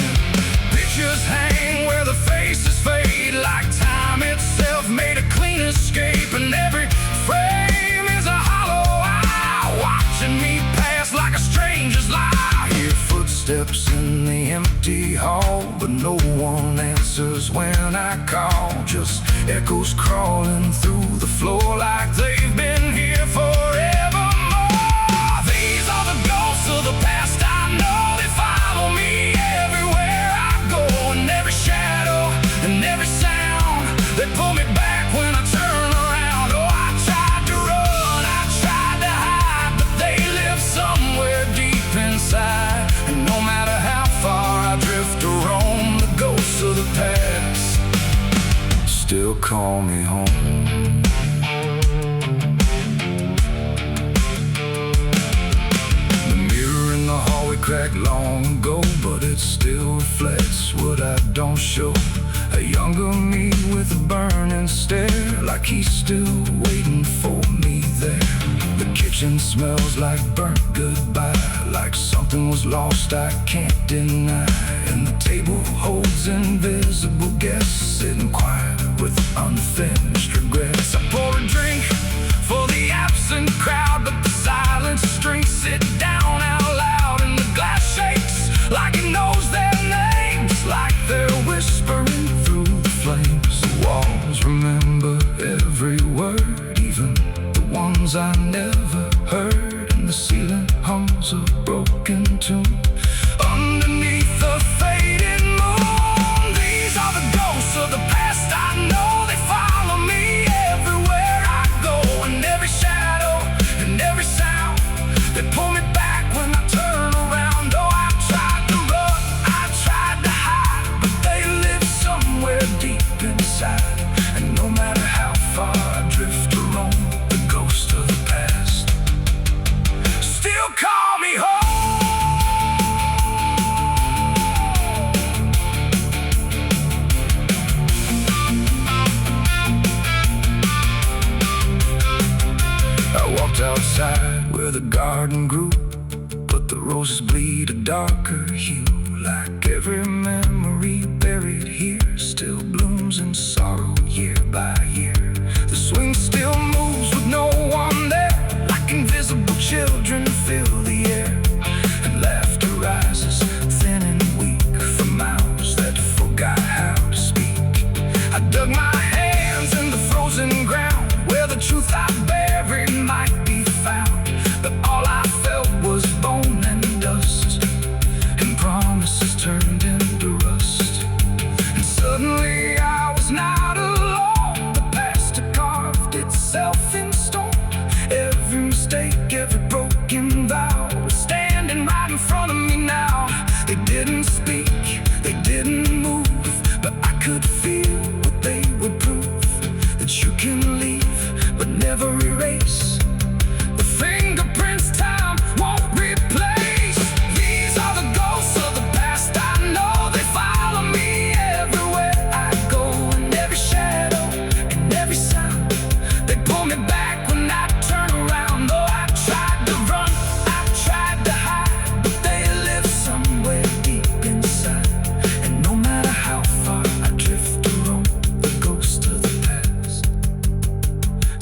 Pictures hang where the faces fade, like time itself made a clean escape. And every frame is a hollow eye, watching me pass like a stranger's lie. Hear footsteps in the empty hall, but no one answers when I call. Just echoes crawling through the floor, like they've been here forevermore. These are the ghosts of the past I know. They follow me everywhere I go, and every shadow and every sound, they pull me back when I turn around. Oh, I tried to run, I tried to hide, but they live somewhere deep inside. And no matter how far I drift or roam, the ghosts of the past still call me home. The mirror in the hallway cracked long ago, but it still reflects what I don't show. A younger me with a burning stare, like he's still waiting for me there. The kitchen smells like burnt goodbye, like something was lost I can't deny. And the table holds invisible guests, sitting quiet with unfinished regrets. I pour a drink for the absent crowd, but the silence drinks it down out loud. And the glass shakes like it knows their names, like they're whispering through the flames. The walls remember every word, even the ones I never heard. And the ceiling hums a never heal. Like every memory buried here still blooms in sorrow year by year. The swing still moves with no one there, like invisible children fill the air. And laughter rises thin and weak from mouths that forgot how to speak. I dug my hands in the frozen ground where the truth I buried might be found. But all I felt was bone and dust, and promises turned into rust. And suddenly I was not alone. The past had carved itself in stone. Every mistake, every broken vow was standing right in front of me now. They didn't speak, they didn't move, but I could feel what they would prove. That you can leave, but never erase the fingerprints time won't replace. These are the ghosts of the past I know. They follow me everywhere I go, and every shadow and every sound. They pull me back when I turn around. Though I tried to run, I tried to hide, but they live somewhere deep inside. And no matter how far I drift or roam, the ghost of the past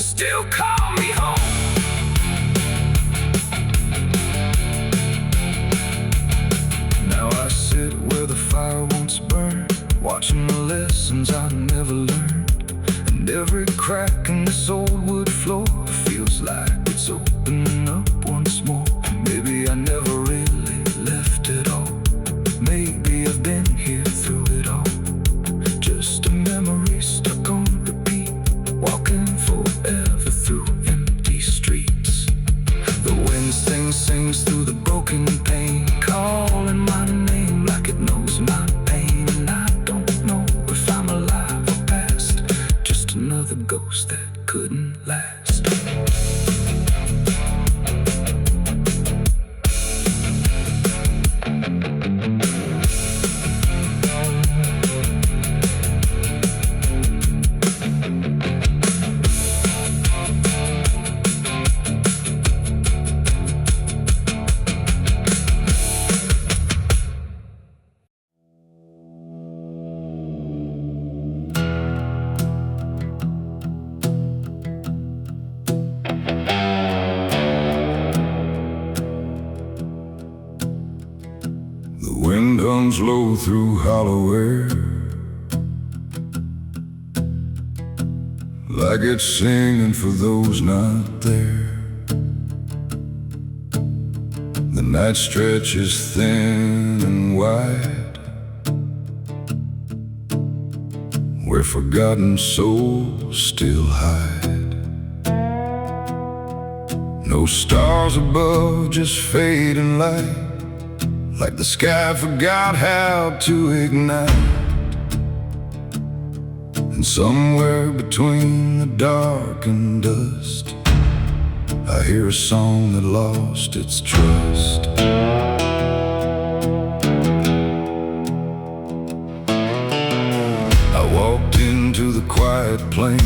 still call me home. Now I sit where the fire once burned, watching the lessons I never learned. And every crack in this old wood floor feels like it's opening up once more. Maybe I never really left it all. Maybe I've been here through it all. Just a memory stuck on repeat, walking forever through empty streets. The wind sings through the broken pane, calling my name like it knows my pain. And I don't know if I'm alive or past, just another ghost that couldn't last. The wind hums low through hollow air, like it's singing for those not there. The night stretches thin and wide, where forgotten souls still hide. No stars above, just fading light, like the sky forgot how to ignite. And somewhere between the dark and dust, I hear a song that lost its trust. I walked into the quiet plain,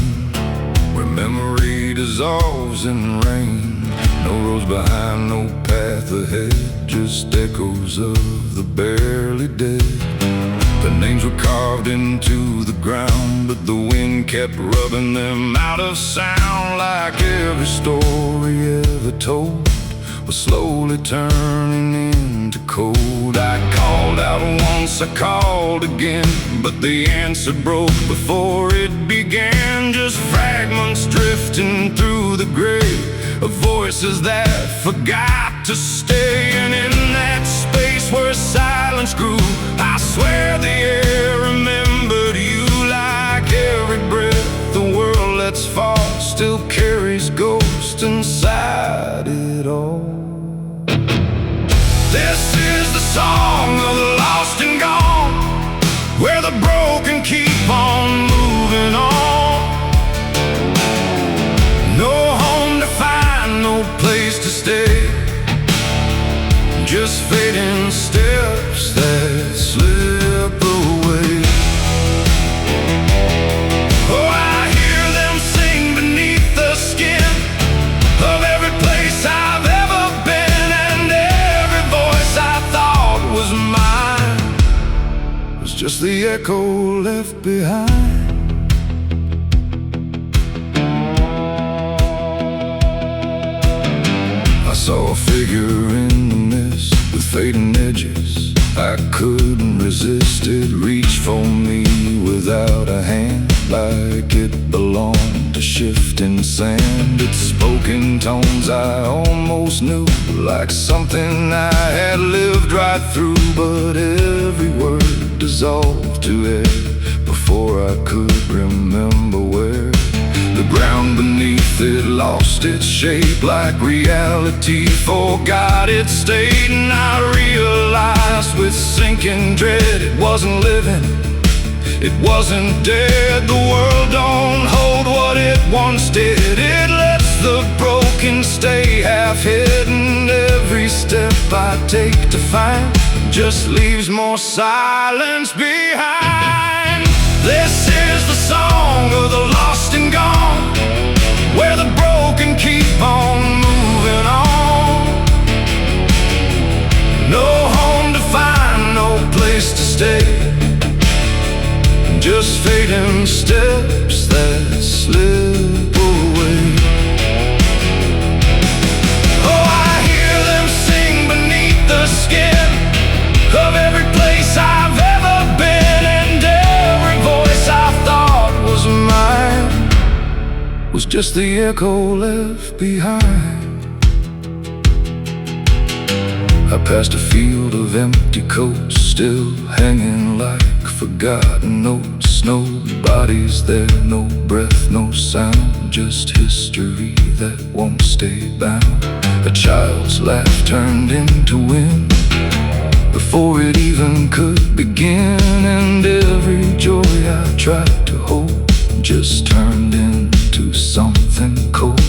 where memory dissolves in rain. No roads behind, no path ahead, just echoes of the barely dead. The names were carved into the ground, but the wind kept rubbing them out of sound. Like every story ever told was slowly turning into cold. I called out once, I called again, but the answer broke before it began. Just fragments drifting through the grave of voices that forgot to stay. And in that space where silence grew, I swear the air remembered you. Like every breath the world lets fall still carries ghosts inside it all. This is the song of the lost and gone, where the broken keep on moving on. No home to find, no place to stay, just fading steps that slip away. Oh, I hear them sing beneath the skin of every place I've ever been, and every voice I thought was just the echo left behind. I saw a figure in the mist with fading edges. I couldn't resist it, reached for me without a hand, like it belonged to shifting sand. It spoke in tones I almost knew, like something I had lived right through. But every word dissolved to air before I could remember where. The ground beneath it lost its shape, like reality forgot its state. And I realized with sinking dread, it wasn't living, it wasn't dead. The world don't hold what it once did. It lets the broken stay half hidden. Every step I take to find just leaves more silence behind. This is the song of the lost and gone, where the broken keep on moving on. No home to find, no place to stay, just fading steps that slip away. Oh, I hear them sing beneath the skin of every place I've ever been, and every voice I thought was mine was just the echo left behind. I passed a field of empty coats, still hanging like forgotten notes. Nobody's there, no breath, no sound, just history that won't stay bound. A child's laugh turned into wind before it even could begin, and every joy I tried to hold just turned into something cold.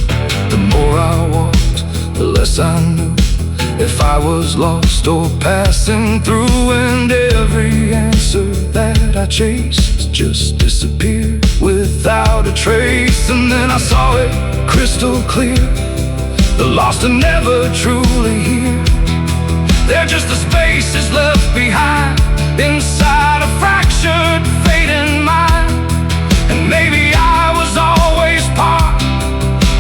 The more I walked, the less I knew if I was lost or passing through, and every answer that I chased just disappeared without a trace. And then I saw it crystal clear, the lost are never truly here. They're just the spaces left behind inside a fractured, fading mind. And maybe I was always part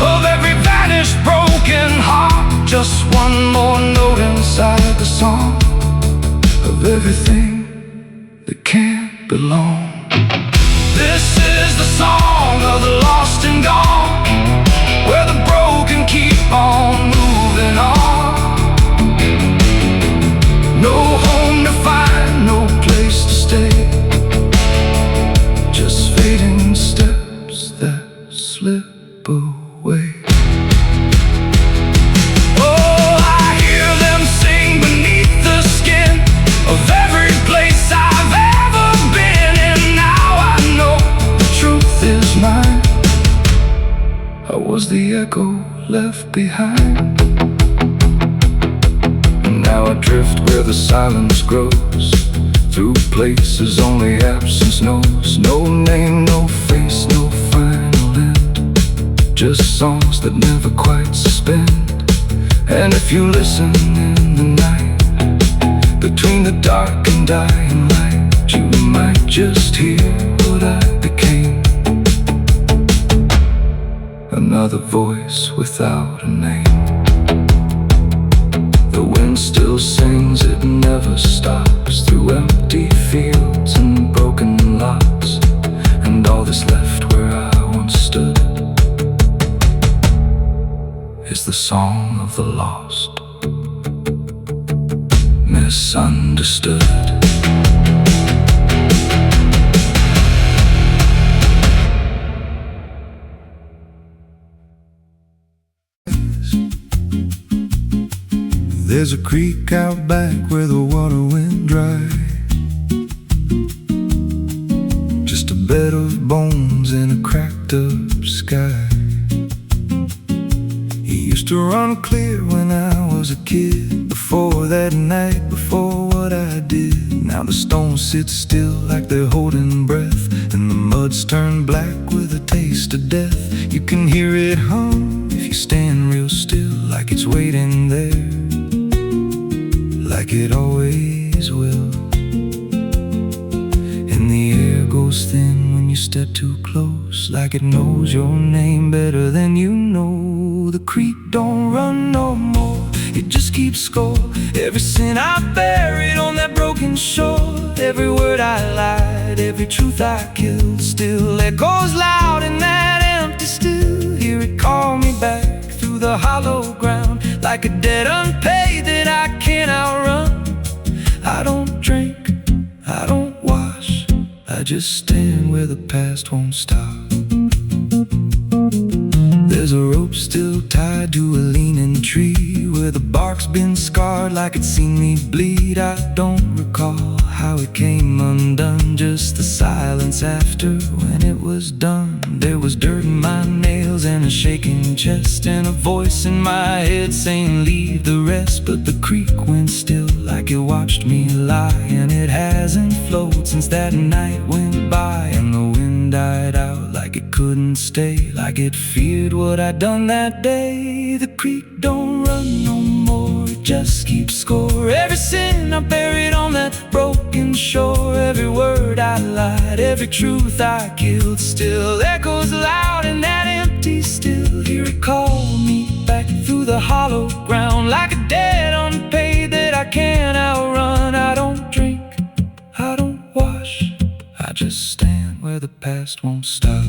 of every vanished, broken heart, just one more note inside the song of everything that can't belong. This is the song of the lost and gone, where the broken keep on moving on. No home to find, no place to stay, just fading steps that slip away. Oh, I hear them sing beneath the skin of every place I've ever been, and now I know the truth is mine. I was the echo left behind. Now I drift where the silence grows, through places only absence knows. No name, no face, no final end, just songs that never quite suspend. And if you listen in the night, between the dark and dying light, you might just hear what I became. Another voice without a name. The wind still sings, it never stops, through empty fields and broken lots, and all that's left where I once stood is the song of the lost, misunderstood. There's a creek out back where the water went dry, just a bed of bones in a cracked up sky. He used to run clear when I was a kid, before that night, before what I did. Now the stones sit still like they're holding breath, and the mud's turned black with a taste of death. You can hear it hum if you stand real still, like it's waiting there, like it always will. step too close, like it knows your name better than you know. The creek don't run no more, it just keeps score. Every sin I buried on that broken shore, every word I lied, every truth I killed, still echoes loud in that empty still. Hear it call me back through the hollow ground, like a debt unpaid that I can't outrun. I don't drink, I don't wash, I just stand where the past won't stop. There's a rope still tied to a leaning tree, where the bark's been scarred like it's seen me bleed. I don't recall how it came undone, just the silence after when it was done. There was dirt in my nails and a shaking chest, and a voice in my head saying leave the rest. But the creek went still like it watched me lie, and it hasn't flowed since that night went by. And the wind died out like it couldn't stay, like it feared what I'd done that day. The creek don't run no more, it just keeps score. Every sin I buried on that broken shore, every word I lied, every truth I killed, still echoes loud in that empty still. Hear it call me back through the hollow ground, like a debt unpaid that I can't outrun. I don't drink, I don't wash, I just stand where the past won't stop.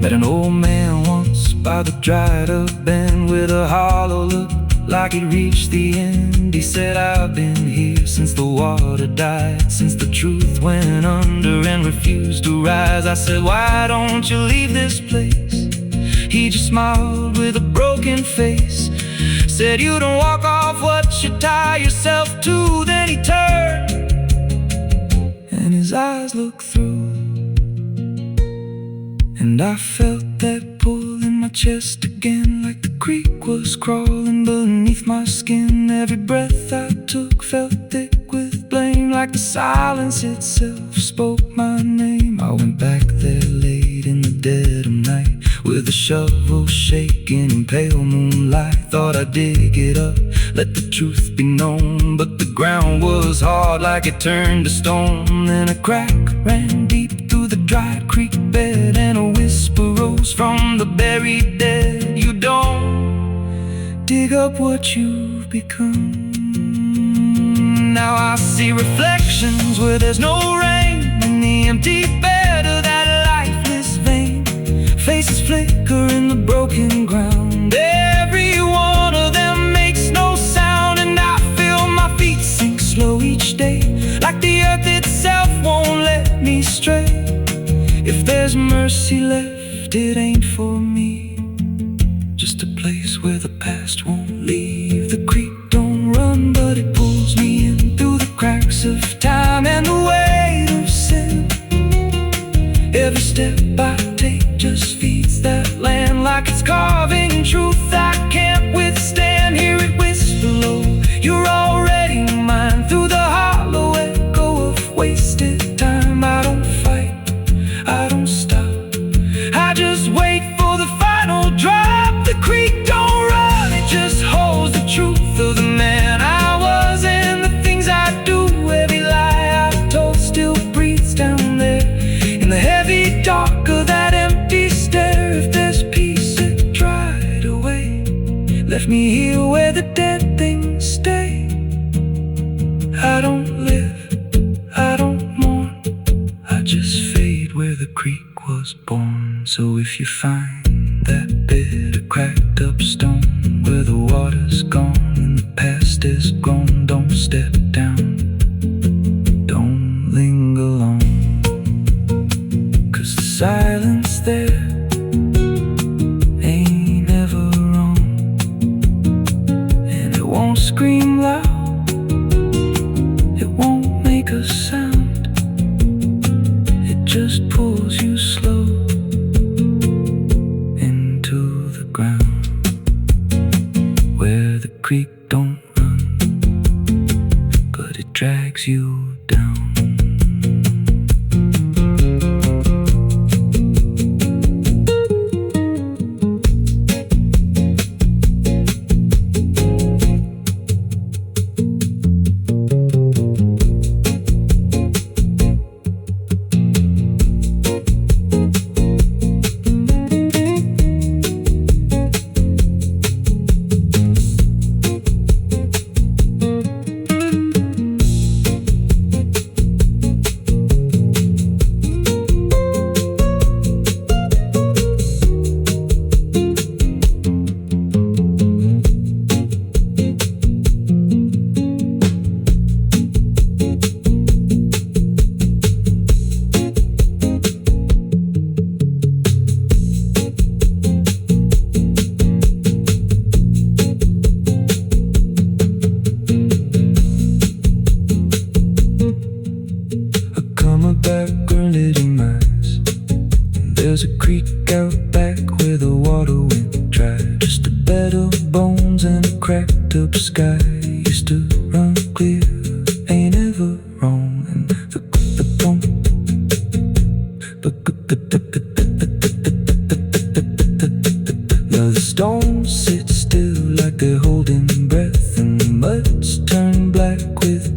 Met an old man once by the dried up bend, with a hollow look like he'd reached the end. He said, I've been here since the water died, since the truth went under and refused to rise. I said, why don't you leave this place? He just smiled with a broken face, said, you don't walk off what you tie yourself to. Then he turned and his eyes looked through, and I felt that pull in my chest again, like the creek was crawling beneath my skin. Every breath I took felt thick with blame, like the silence itself spoke my name. I went back there late in the dead of night, with a shovel shaking in pale moonlight. Thought I'd dig it up, let the truth be known, but the ground was hard like it turned to stone. Then a crack ran deep through the dried creek bed, and a whisper rose from the buried dead. You don't dig up what you've become. Now I see reflections where there's no rain, in the empty bed of that lifeless vein. Faces flicker in the broken ground, every one of them makes no sound. And I feel my feet sink slow each day, like the earth itself won't let me stray. If there's mercy left, it ain't for me, just a place where the past won't leave. The creek don't run, but it pulls me in through the cracks of time and the weight of sin. Every step I take just feeds that land, like it's carving truth I can't withstand. Hear it whisper low, you're already mine, through the hollow echo of wasted time. I don't fight, I don't stop, I just wait for the final drop. The creek don't run, it just holds the truth of the man I was and the things I do. Every lie I told still breathes down there in the heavy dark of that empty stare. If there's peace, it dried away, left me here where the dead things stay. I don't live, I don't mourn, I just fade where the creek was born. So if you find that bit of cracked up stone, where the water's gone and the past is grown, don't step down, don't linger long, 'cause the silence there ain't ever wrong, and it won't scream loud, it won't make a sound, it just pulls you slow into the ground. Where the creek don't run, but it drags you down.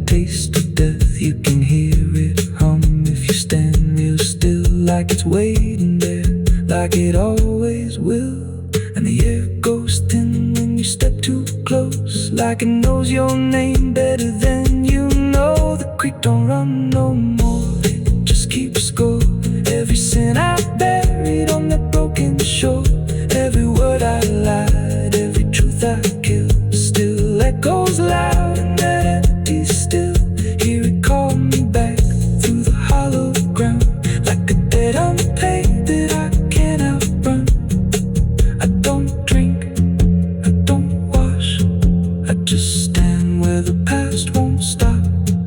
taste of death. You can hear it hum if you stand real still, like it's waiting there, like it always will. And the air goes thin when you step too close, like it knows your name better than you know. The creek don't run no